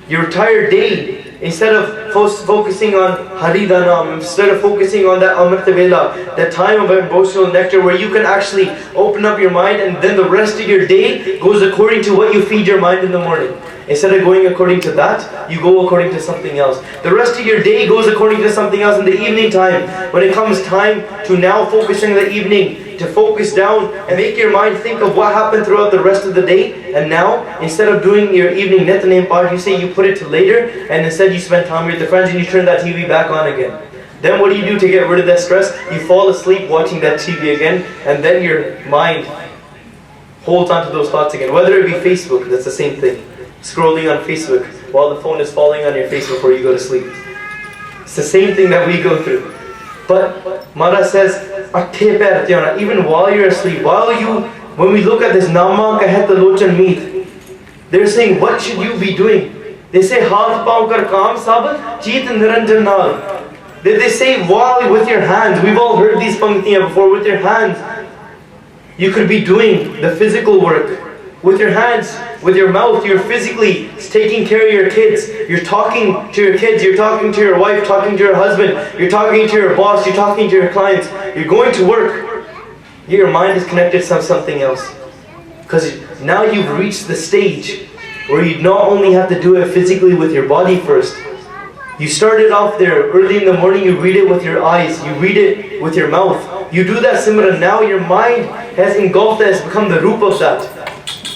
[SPEAKER 2] Your entire day, instead of focusing on Haridanam, instead of focusing on that Amrita Vela, that time of emotional nectar where you can actually open up your mind, and then the rest of your day goes according to what you feed your mind in the morning. Instead of going according to that, you go according to something else. The rest of your day goes according to something else in the evening time. When it comes time to now focusing in the evening, to focus down and make your mind think of what happened throughout the rest of the day. And now, instead of doing your evening Nityanem part, you say you put it to later, and instead you spend time with the friends and you turn that TV back on again. Then what do you do to get rid of that stress? You fall asleep watching that TV again, and then your mind holds on to those thoughts again. Whether it be Facebook, that's the same thing. Scrolling on Facebook while the phone is falling on your face before you go to sleep. It's the same thing that we go through. But Maharaj says, even while you're asleep, when we look at this Nama Kahet Lochan Meet, they're saying, what should you be doing? They say, Haath Pav Kar Kaam Sabat, Cheet Niranjan Nal. They say, while with your hands, we've all heard these panktiyan before, with your hands, you could be doing the physical work. With your hands, with your mouth, you're physically taking care of your kids. You're talking to your kids, you're talking to your wife, talking to your husband, you're talking to your boss, you're talking to your clients, you're going to work. Your mind is connected to something else. Because now you've reached the stage where you not only have to do it physically with your body first. You started off there early in the morning, you read it with your eyes, you read it with your mouth. You do that Simran, now your mind has engulfed that, has become the root of that.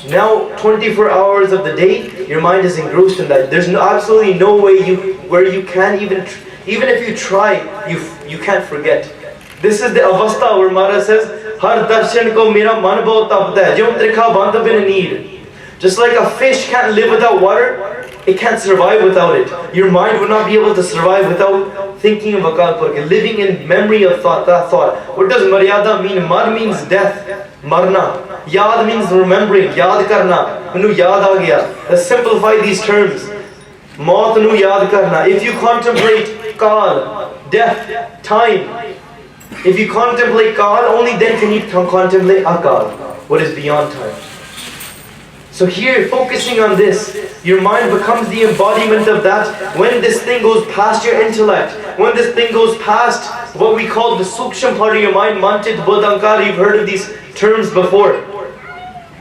[SPEAKER 2] Now 24 hours of the day, your mind is engrossed in that. There's absolutely no way where you can't even if you try, you can't forget. This is the Avasta where Maharaj says, Har darshan ko mera man bahut tapta hai, jo trikha bandha bin need. Just like a fish can't live without water, it can't survive without it. Your mind would not be able to survive without thinking of Akal Purkh, living in memory of that thought. What does Maryada mean? Mar means death, marna. Yad means remembering, yad karna. Manu yad aa gaya. Let's simplify these terms. Maut nu yad karna. If you contemplate Kal, death, time. If you contemplate Kal, only then can you contemplate Akal, what is beyond time. So here, focusing on this, your mind becomes the embodiment of that. When this thing goes past your intellect, when this thing goes past what we call the suksham part of your mind, manchit, bodhankar, you've heard of these terms before.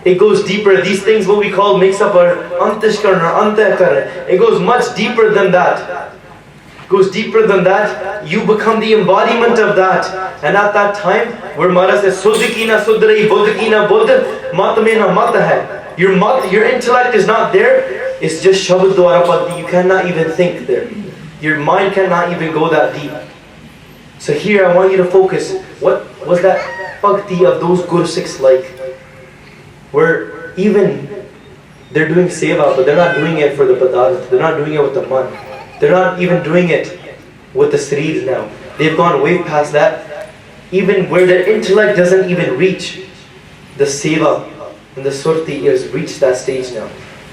[SPEAKER 2] It goes deeper. These things, what we call, makes up our antishkarna, antahkarna. It goes much deeper than that. It goes deeper than that. You become the embodiment of that. And at that time, where Maharaj says, Suddhikina suddhrai, bodhikina bodh, matmena mat hai. Your intellect is not there. It's just Shabad Dwara Paddi. You cannot even think there. Your mind cannot even go that deep. So here I want you to focus. What was that bhakti of those Guru Sikhs like? Where even they're doing seva, but they're not doing it for the padarth. They're not doing it with the man. They're not even doing it with the sreeds now. They've gone way past that. Even where their intellect doesn't even reach, the seva and the surti has reached that stage now.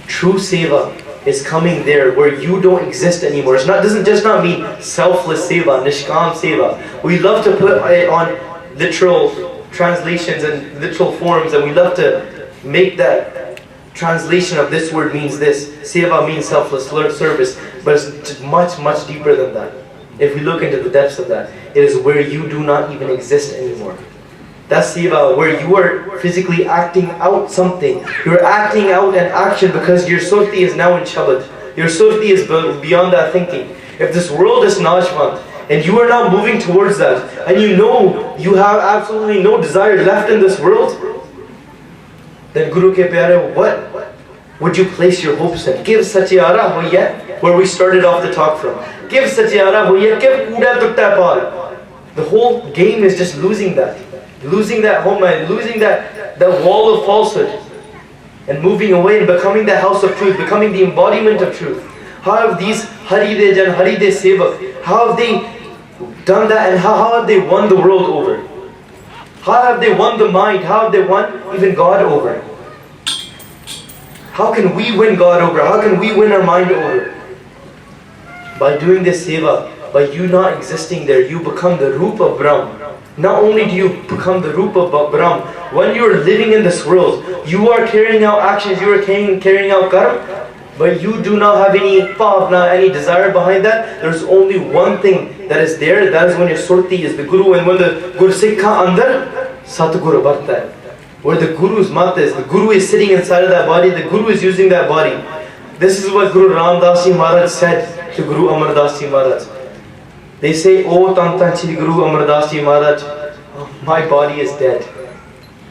[SPEAKER 2] True seva is coming there where you don't exist anymore. It doesn't just not mean selfless seva, nishkam seva. We love to put it on literal translations and literal forms, and we love to make that translation of this word means this. Seva means selfless service, but it's much, much deeper than that. If we look into the depths of that, it is where you do not even exist anymore. That's seva, where you are physically acting out something. You're acting out an action because your surti is now in Shabad. Your surti is beyond that thinking. If this world is Nashvant, and you are now moving towards that, and you know you have absolutely no desire left in this world, then Guru ke pyare, what would you place your hopes in? Give satyara hoiya, where we started off the talk from. Give satyara hoiya, give kuda tutta pal. The whole game is just losing that. Losing that home mind, losing that wall of falsehood, and moving away and becoming the house of truth, becoming the embodiment of truth. How have these Haride Jan, Haride Sevak, how have they done that, and how have they won the world over? How have they won the mind? How have they won even God over? How can we win God over? How can we win our mind over? By doing this seva, by you not existing there, you become the Rupa of Brahm. Not only do you become the Rupa of Brahm, when you are living in this world, you are carrying out actions, you are carrying out karma, but you do not have any bhavna, any desire behind that. There's only one thing that is there, that is when your surti is the Guru, and when the Guru Sikha andar, Satguru Bharta. Where the Guru's mat is, the Guru is sitting inside of that body, the Guru is using that body. This is what Guru Ram Das Ji Maharaj said to Guru Amar Das Ji Maharaj. They say, oh Tan Shri Guru Amar Das Ji Maharaj, my body is dead.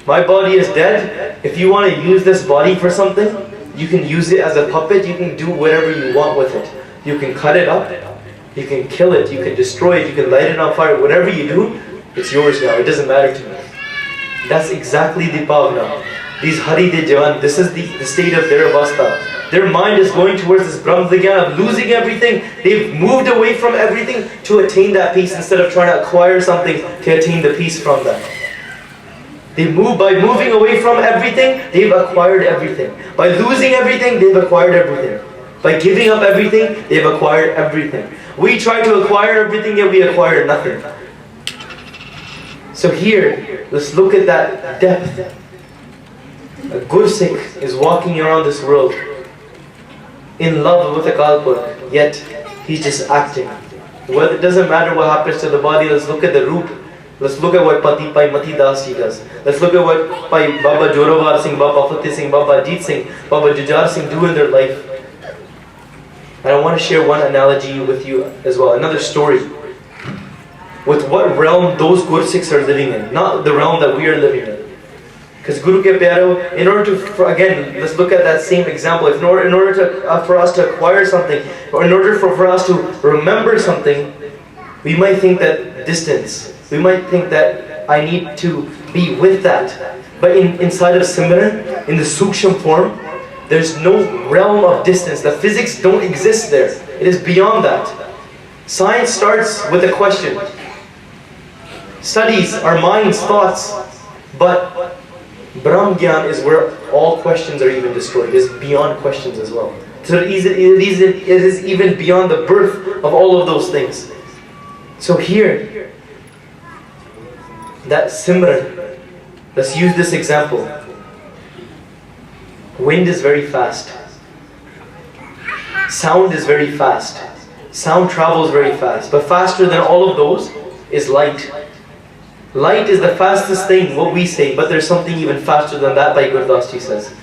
[SPEAKER 2] My body is dead. If you want to use this body for something, you can use it as a puppet, you can do whatever you want with it. You can cut it up, you can kill it, you can destroy it, you can light it on fire, whatever you do, it's yours now, it doesn't matter to me. That's exactly the bhavna. These Hari De Javan, this is the state of their avastha. Their mind is going towards this Brahm Vigyan of losing everything. They've moved away from everything to attain that peace instead of trying to acquire something to attain the peace from that. They move by moving away from everything, they've acquired everything. By losing everything, they've acquired everything. By giving up everything, they've acquired everything. We try to acquire everything, yet we acquire nothing. So here, let's look at that depth. A Gursikh is walking around this world in love with Akal Purkh, yet he's just acting. Well, it doesn't matter what happens to the body. Let's look at the root. Let's look at what Pati Bhai Mati Das Ji does. Let's look at what Bhai Baba Joravar Singh, Baba Fateh Singh, Baba Ajit Singh, Baba Jujar Singh do in their life. And I want to share one analogy with you as well, another story. With what realm those Gursikhs are living in, not the realm that we are living in. Because Guru Ke Pyaro, in order to, again, let's look at that same example. In order to, for us to acquire something, or in order for us to remember something, we might think that distance. We might think that I need to be with that. But inside of Simran, in the Suksham form, there's no realm of distance. The physics don't exist there. It is beyond that. Science starts with a question. Studies our minds, thoughts. But Brahm Gyan is where all questions are even destroyed. It is beyond questions as well. So it is even beyond the birth of all of those things. So here, that Simran, let's use this example. Wind is very fast. Sound is very fast. Sound travels very fast. But faster than all of those is light. Light is the fastest thing, what we say, but there's something even faster than that, Bhai Gurdas Ji says.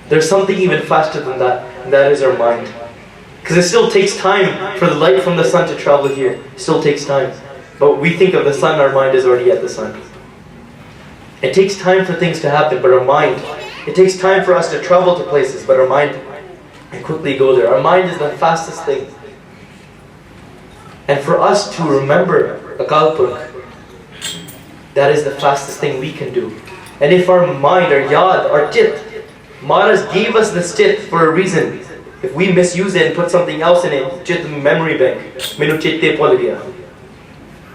[SPEAKER 2] There's something even faster than that, and that is our mind. Because it still takes time for the light from the sun to travel here. It still takes time. But we think of the sun, our mind is already at the sun. It takes time for things to happen, but our mind, it takes time for us to travel to places, but our mind can quickly go there. Our mind is the fastest thing. And for us to remember Akal Purkh, that is the fastest thing we can do. And if our mind, our yad, our chit, Maharaj gave us this chit for a reason. If we misuse it and put something else in it, chit memory bank, menu chitte bhul gaya.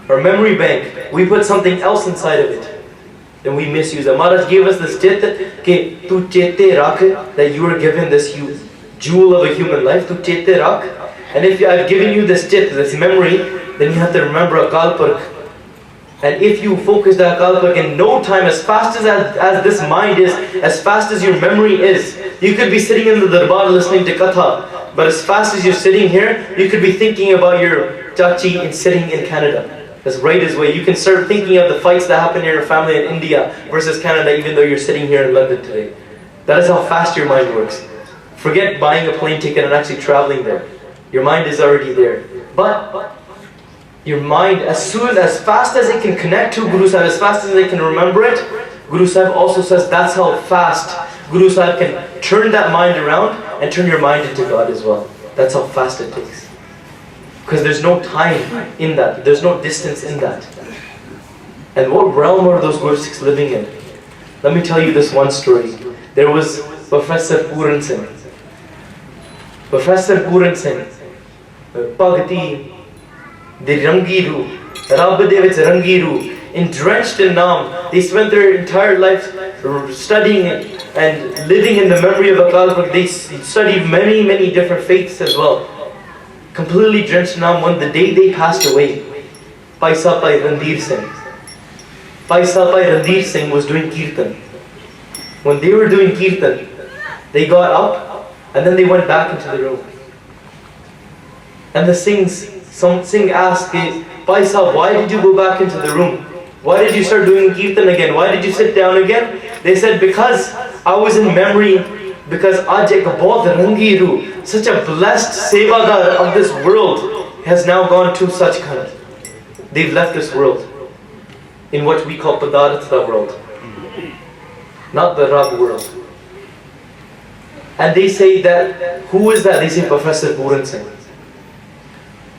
[SPEAKER 2] Or memory bank, we put something else inside of it, then we misuse it. Maharaj gave us this chit that tu chitte rakh, that you are given this jewel of a human life, tu chitte rakh. And if I've given you this chit, this memory, then you have to remember Akal Purkh. And if you focus the Akal Purkh in no time, as fast as this mind is, as fast as your memory is, you could be sitting in the darbar listening to Katha, but as fast as you're sitting here, you could be thinking about your chachi and sitting in Canada. That's right as way. You can start thinking of the fights that happen in your family in India versus Canada, even though you're sitting here in London today. That is how fast your mind works. Forget buying a plane ticket and actually traveling there. Your mind is already there. But your mind, as fast as it can connect to Guru Sahib, as fast as it can remember it, Guru Sahib also says that's how fast Guru Sahib can turn that mind around and turn your mind into God as well. That's how fast it takes. Because there's no time in that. There's no distance in that. And what realm are those Gursikhs living in? Let me tell you this one story. There was Professor Puran Singh. Professor Puran Singh, Bhagati, the Rangiru, Rab de vich Rangiru, in drenched in Naam. They spent their entire life studying and living in the memory of Akal Purkh. They studied many, many different faiths as well. Completely drenched in Naam. When the day they passed away, Bhai Randir Singh. Bhai Randir Singh was doing Kirtan. When they were doing Kirtan, they got up and then they went back into the room. And the Singh asked, Bhai Sahib, why did you go back into the room? Why did you start doing Kirtan again? Why did you sit down again? They said, because I was in memory, because Aaj ek bahut rangiru, such a blessed sevadaar of this world has now gone to Sachkhand. They've left this world in what we call Padartha world, not the Rab world. And they say that, who is that? They say Professor Puran Singh.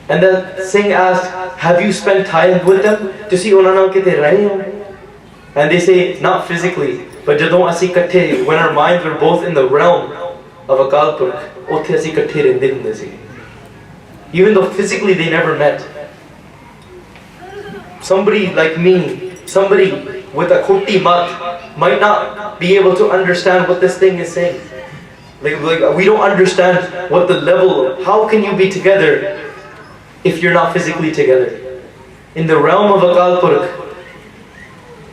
[SPEAKER 2] And the Singh asked, have you spent time with them? To see unana kite rahe? And they say, not physically, but jadon asi kathe, when our minds were both in the realm of Akal Purkh, utthe asi kathe rehinde hunde si. Even though physically they never met. Somebody like me, somebody with a khoti mat, might not be able to understand what this thing is saying. Like we don't understand what the level, how can you be together if you're not physically together? In the realm of Akal Purkh,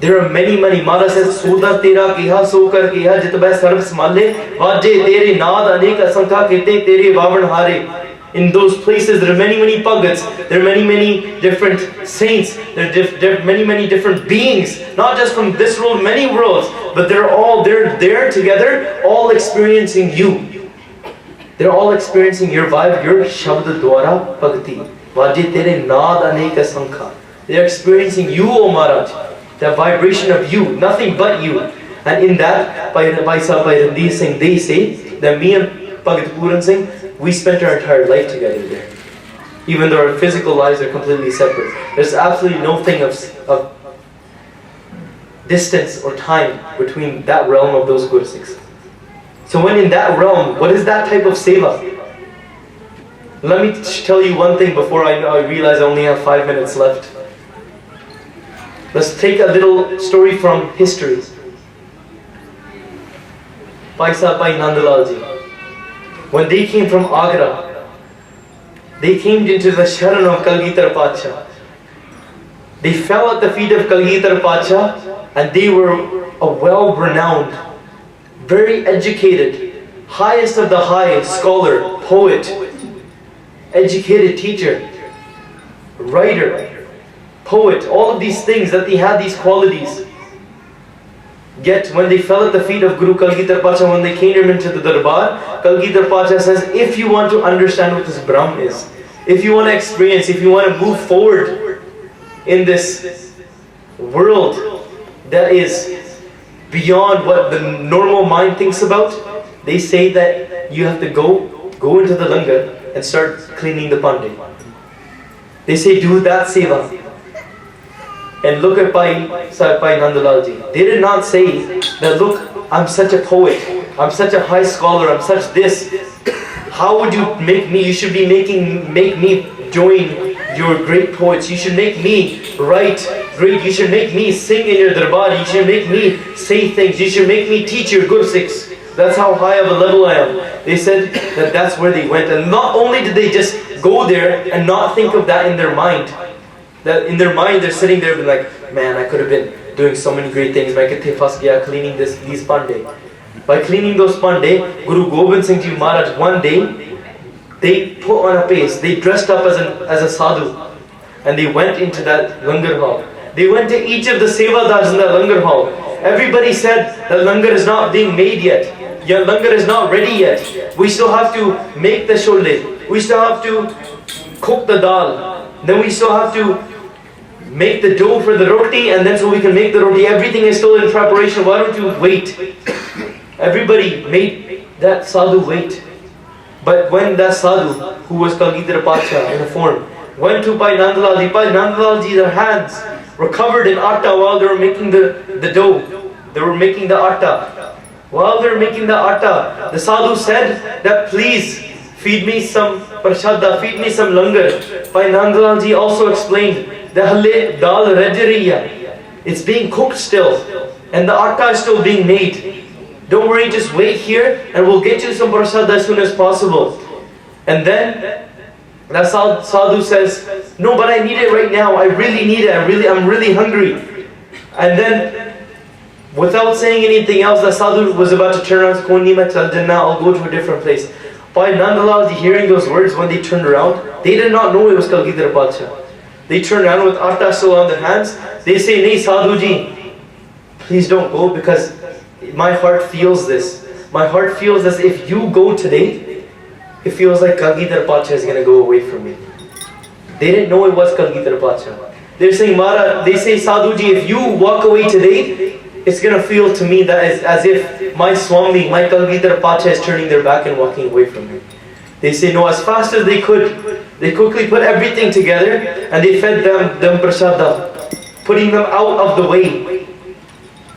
[SPEAKER 2] There are many. Mara says, Soda tera kiha, sokar kiha, jitbay sarv smale, vaje tere naad anek asankha kete tere vavan hare. In those places, there are many pagats, there are many different saints, there are many different beings, not just from this world, many worlds, but they're there together, all experiencing you. They're all experiencing your vibe, your shabd dwara bhakti. Vaje tere naad aneka sankha. They're experiencing you, O Maharaj, the vibration of you, nothing but you. And in that, by Randeer Singh, they say that me and Bhagat Puran Singh, we spent our entire life together there. Even though our physical lives are completely separate. There's absolutely no thing of distance or time between that realm of those Gursikhs. So when in that realm, what is that type of seva? Let me tell you one thing before I realize I only have 5 minutes left. Let's take a little story from history. Bhai Nand Lal Ji. When they came from Agra, they came into the Sharan of Kalgitar Pacha. They fell at the feet of Kalgitar Pacha, and they were a well-renowned, very educated, highest of the high scholar, poet, educated teacher, writer, poet, all of these things that they had these qualities. Yet when they fell at the feet of Guru Kalgitar Pacha, when they came into the Darbar, Kalgitar Pacha says, if you want to understand what this Brahm is, if you want to experience, if you want to move forward in this world that is beyond what the normal mind thinks about, they say that you have to go into the langar and start cleaning the pandey. They say do that seva. And look at Bhai Nand Lal Ji. They did not say that, look, I'm such a poet, I'm such a high scholar, I'm such this. How would you make me? You should be make me join your great poets. You should make me write great. You should make me sing in your darbar. You should make me say things. You should make me teach your Gursikhs. That's how high of a level I am. They said that that's where they went. And not only did they just go there and not think of that in their mind, that in their mind they're sitting there being like, man, I could have been doing so many great things. Cleaning these pandey. By cleaning those pandey, Guru Gobind Singh Ji Maharaj, one day, they put on a pace. They dressed up as a sadhu. And they went into that langar hall. They went to each of the sevadars in that langar hall. Everybody said that langar is not being made yet. Your langar is not ready yet. We still have to make the sholeh. We still have to cook the dal. Then we still have to make the dough for the roti, and then so we can make the roti. Everything is still in preparation. Why don't you wait? Everybody made that sadhu wait. But when that sadhu, who was Kalgitar Pacha in a form, went to Bhai Nand Lal Ji, Bhai Nand Lal Ji, their hands were covered in atta while they were making the dough. They were making the atta. While they were making the atta, the sadhu said that please feed me some prashadda, feed me some langar. Bhai Nand Lal Ji also explained that halle dal rajariya. It's being cooked still, and the atta is still being made. Don't worry, just wait here and we'll get you some prasad as soon as possible. And then that sadhu says, no, but I need it right now. I really need it. I'm really hungry. And then without saying anything else, the sadhu was about to turn around and say, I'll go to a different place. Bhai Nand Lal Ji, hearing those words, when they turned around, they did not know it was Kalgitar Pacha. They turned around with atta still on their hands. They say, Nahi Sadhu Ji, please don't go, because my heart feels this. My heart feels as if you go today, it feels like Kalgitar Pacha is going to go away from me. They didn't know it was Kalgitar Pacha. They're saying, Mara, they say, Sadhu Ji, if you walk away today, it's going to feel to me that as if my Swami, my Kalgitar Pacha is turning their back and walking away from me. They say, no, as fast as they could, they quickly put everything together and they fed them prasada, putting them out of the way.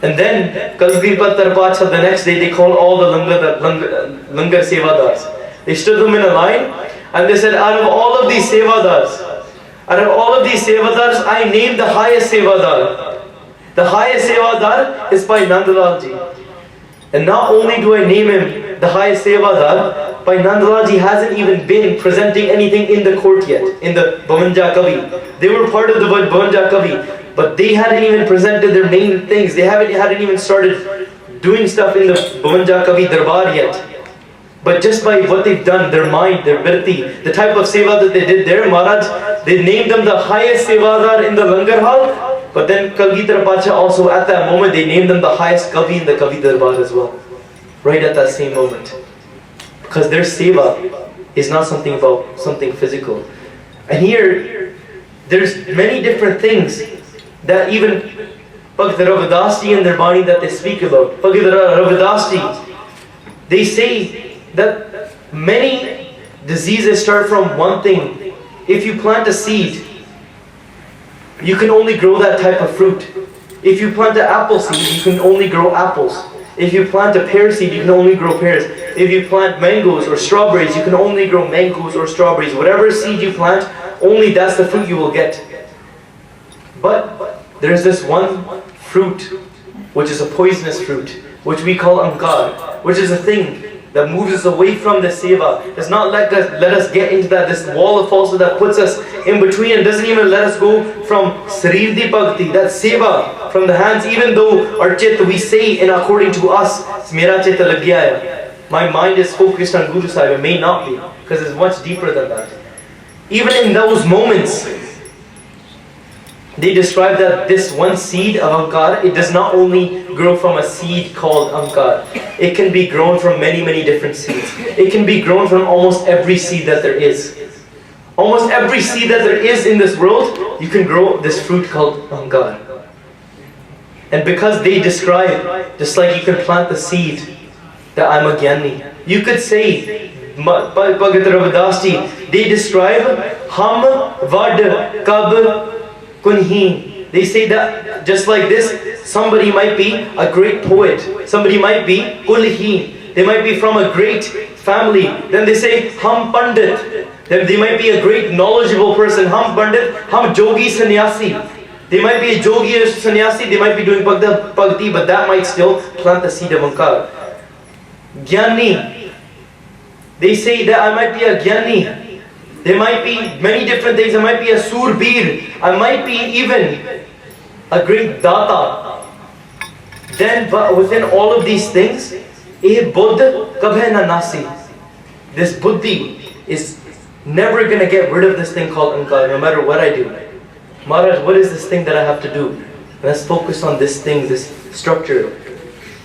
[SPEAKER 2] And then Kalgitar Pacha, the next day, they called all the langar sevadars. They stood them in a line and they said, out of all of these sevadars, I named the highest sevadar. The highest sevadar is Bhai Nand Lal Ji. And not only do I name him the highest sevadar, Bhai Nand Lal Ji hasn't even been presenting anything in the court yet, in the Bhavanja Kavi. They were part of the Bhavanja Kavi. but they hadn't even presented their main things. They hadn't even started doing stuff in the Bhavanja Kavi Darbar yet. But just by what they've done, their mind, their virti, the type of seva that they did there, Maharaj, they named them the highest sevadaar in the Langar Hall. But then Kalgidhar Pacha also at that moment, they named them the highest kavi in the Kavi Darbar as well. Right at that same moment. Because their seva is not something about something physical. And here, there's many different things that even Bhakt Ravidasji and their Bani that they speak about. Bhakt Ravidasji, they say that many diseases start from one thing. If you plant a seed, you can only grow that type of fruit. If you plant an apple seed, you can only grow apples. If you plant a pear seed, you can only grow pears. If you plant mangoes or strawberries, you can only grow mangoes or strawberries. Whatever seed you plant, only that's the fruit you will get. But there's this one fruit, which is a poisonous fruit, which we call ankar, which is a thing that moves us away from the seva. Does not let us get into this wall of falsehood that puts us in between and doesn't even let us go from Sarir di Bhakti, that seva from the hands, even though our chitta, we say in according to us, Mera chitta lag gaya hai. My mind is focused on Guru Sahib. It may not be, because it's much deeper than that. Even in those moments, they describe that this one seed of Ankar, it does not only grow from a seed called Ankar. It can be grown from many, many different seeds. It can be grown from almost every seed that there is. Almost every seed that there is in this world, you can grow this fruit called Ankar. And because they describe, just like you can plant the seed, that I'm a Gyani. You could say, Bhakt Ravidasji, they describe, Ham Vad Kab Kunhi. They say that just like this, somebody might be a great poet, somebody might be Kulhi, they might be from a great family. Then they say Ham Pandit, then they might be a great knowledgeable person. Ham Pandit, Ham Jogi Sannyasi. They might be a Jogi or Sannyasi, they might be doing Bhakti, but that might still plant the seed of Ankar. Gyani, they say that I might be a Gyani. There might be many different things. I might be a Surbir. I might be even a great Data. Then within all of these things, eh Buddha kabhe na nasi. This Buddhi is never going to get rid of this thing called Ankar, no matter what I do. Maharaj, what is this thing that I have to do? Let's focus on this thing, this structure,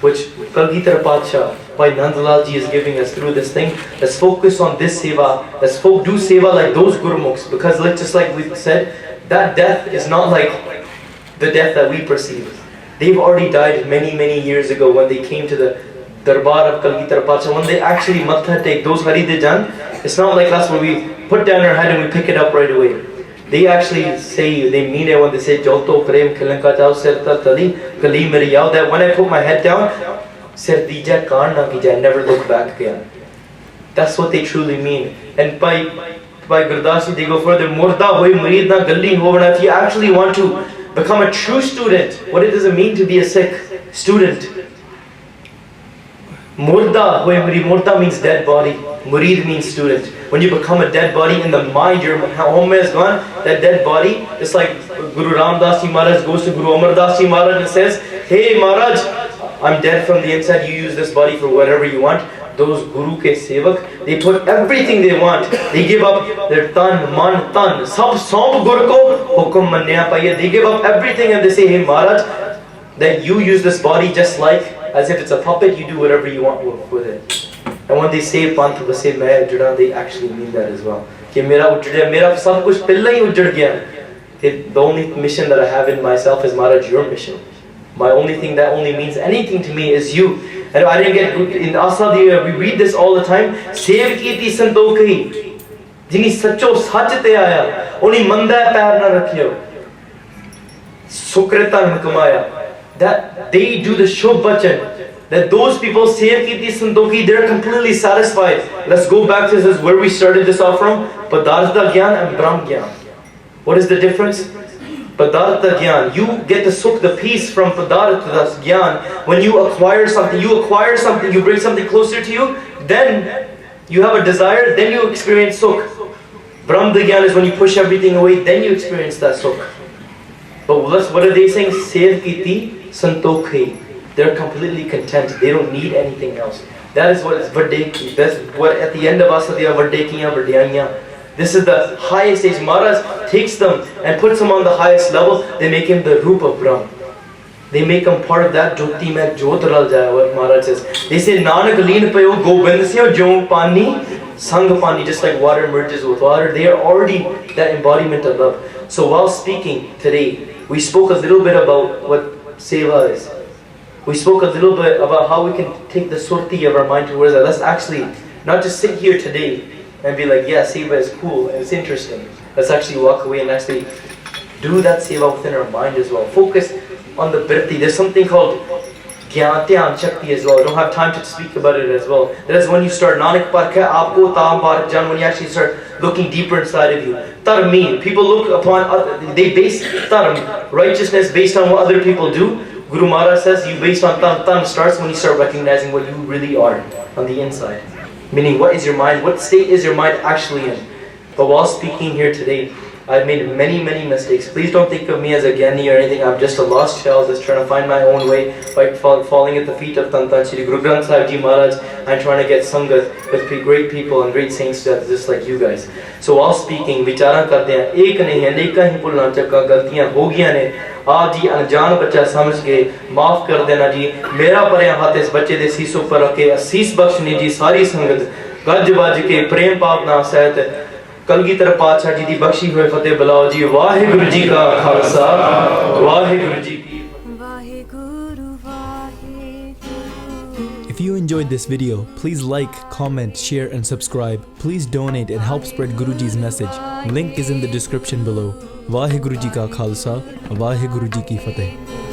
[SPEAKER 2] which Kalgidhar Pacha, Bhai Nand Lal Ji is giving us through this thing. Let's focus on this seva. Let's do seva like those Gurumukhs. Because just like we said, that death is not like the death that we perceive. They've already died many, many years ago when they came to the Darbar of Kalgidhar Pacha. When they actually matha take those Haridijan, it's not like us where we put down our head and we pick it up right away. They actually say, they mean it when they say, Jolto Prem Khilanka Chao Sirta Tali Kali Meri Yao, that when I put my head down, Sir Dija Kaan na Kija, never look back again. That's what they truly mean. And by Gurdasi, they go further, Murda hoi murid na galli hovna. If you actually want to become a true student, what does it mean to be a Sikh student? Murda hoi murid, Murda means dead body, Murid means student. When you become a dead body in the mind, your home is gone, that dead body, it's like Guru Ramdas Ji Maharaj goes to Guru Amar Das Ji Maharaj and says, hey Maharaj, I'm dead from the inside, you use this body for whatever you want. Those Guru ke sevak, they put everything they want. They give up their tan, man, tan. Sab Guru ko hukum manya paiye. They give up everything and they say, hey Maharaj, that you use this body just like, as if it's a puppet, you do whatever you want with it. And when they say Panth Vase Main Juda, they actually mean that as well. Ki mera ujjad, mera sab kuch pehla hi ujjad gaya. The only mission that I have in myself is Maharaj, your mission. My only thing that only means anything to me is you. And I didn't get in Asadiya, we read this all the time. Sev kiti santokhi, jini sacho sach te aaya, oni manda pair na rakhiyo. Sukrita kamaya. That they do the Shubh Bachan. That those people say Kiti Santokhi, they're completely satisfied. Let's go back to this where we started this off from. Padartha Gyan and Brahm Gyan. What is the difference? Padartha Gyan, you get the sukh, the peace from Padartha Gyan. When you acquire something, you bring something closer to you, then you have a desire, then you experience sukh. Brahma Gyan is when you push everything away, then you experience that sukh. But what are they saying? Sev kiti santokhe. They're completely content. They don't need anything else. That is what is vadeki. That's what at the end of Asadiya vadekiya vadiyaiya. This is the highest stage. Maharaj takes them and puts them on the highest level. They make him the roop of Brahm. They make him part of that jyoti mein jyot ral jaya, what Maharaj says. They say Nanak leen payo Gobind Singh jo pani sang pani, just like water merges with water. They are already that embodiment of love. So while speaking today, we spoke a little bit about what seva is. We spoke a little bit about how we can take the surti of our mind towards that. Let's actually not just sit here today and be like, yeah, seva is cool and it's interesting. Let's actually walk away and actually do that seva within our mind as well. Focus on the birti. There's something called Gyan Dhyan Shakti as well. I don't have time to speak about it as well. That is when you start Nanak Parkha Aapko Tam Park Jan, when you actually start looking deeper inside of you. Dharmeen. People look upon, they base dharm, righteousness based on what other people do. Guru Maharaj says you based on dharm starts when you start recognizing what you really are on the inside. Meaning, what is your mind? What state is your mind actually in? But while speaking here today, I've made many mistakes. Please don't think of me as a Gyani or anything. I'm just a lost child that's trying to find my own way by falling at the feet of Tan Shri Guru Granth Sahib Ji Maharaj and trying to get sangat with great people and great saints just like you guys. So while speaking, vichara karte hain, ek nahi hai, aneka hi bhulna chakka, galtiyan ho giyan ne. आप जी अनजान बच्चा समझ के माफ कर देना जी. मेरा परया हाथ इस बच्चे दे सीसों पर रखे असीस बख्शनी जी सारी संगत गज बज के प्रेम पाप ना सहित कलगीधर पातशाह जी दी बख्शी हुए फतेह बुलाओ जी. वाहिगुरु जी का खालसा, वाहिगुरु जी की
[SPEAKER 1] Vaheguru, Vaheguru.
[SPEAKER 3] If you enjoyed this video, please like, comment, share and subscribe. Please donate and help spread Guruji's message. Link is in the description below. Vaheguru ji ka khalsa, Vaheguru ji ki fateh.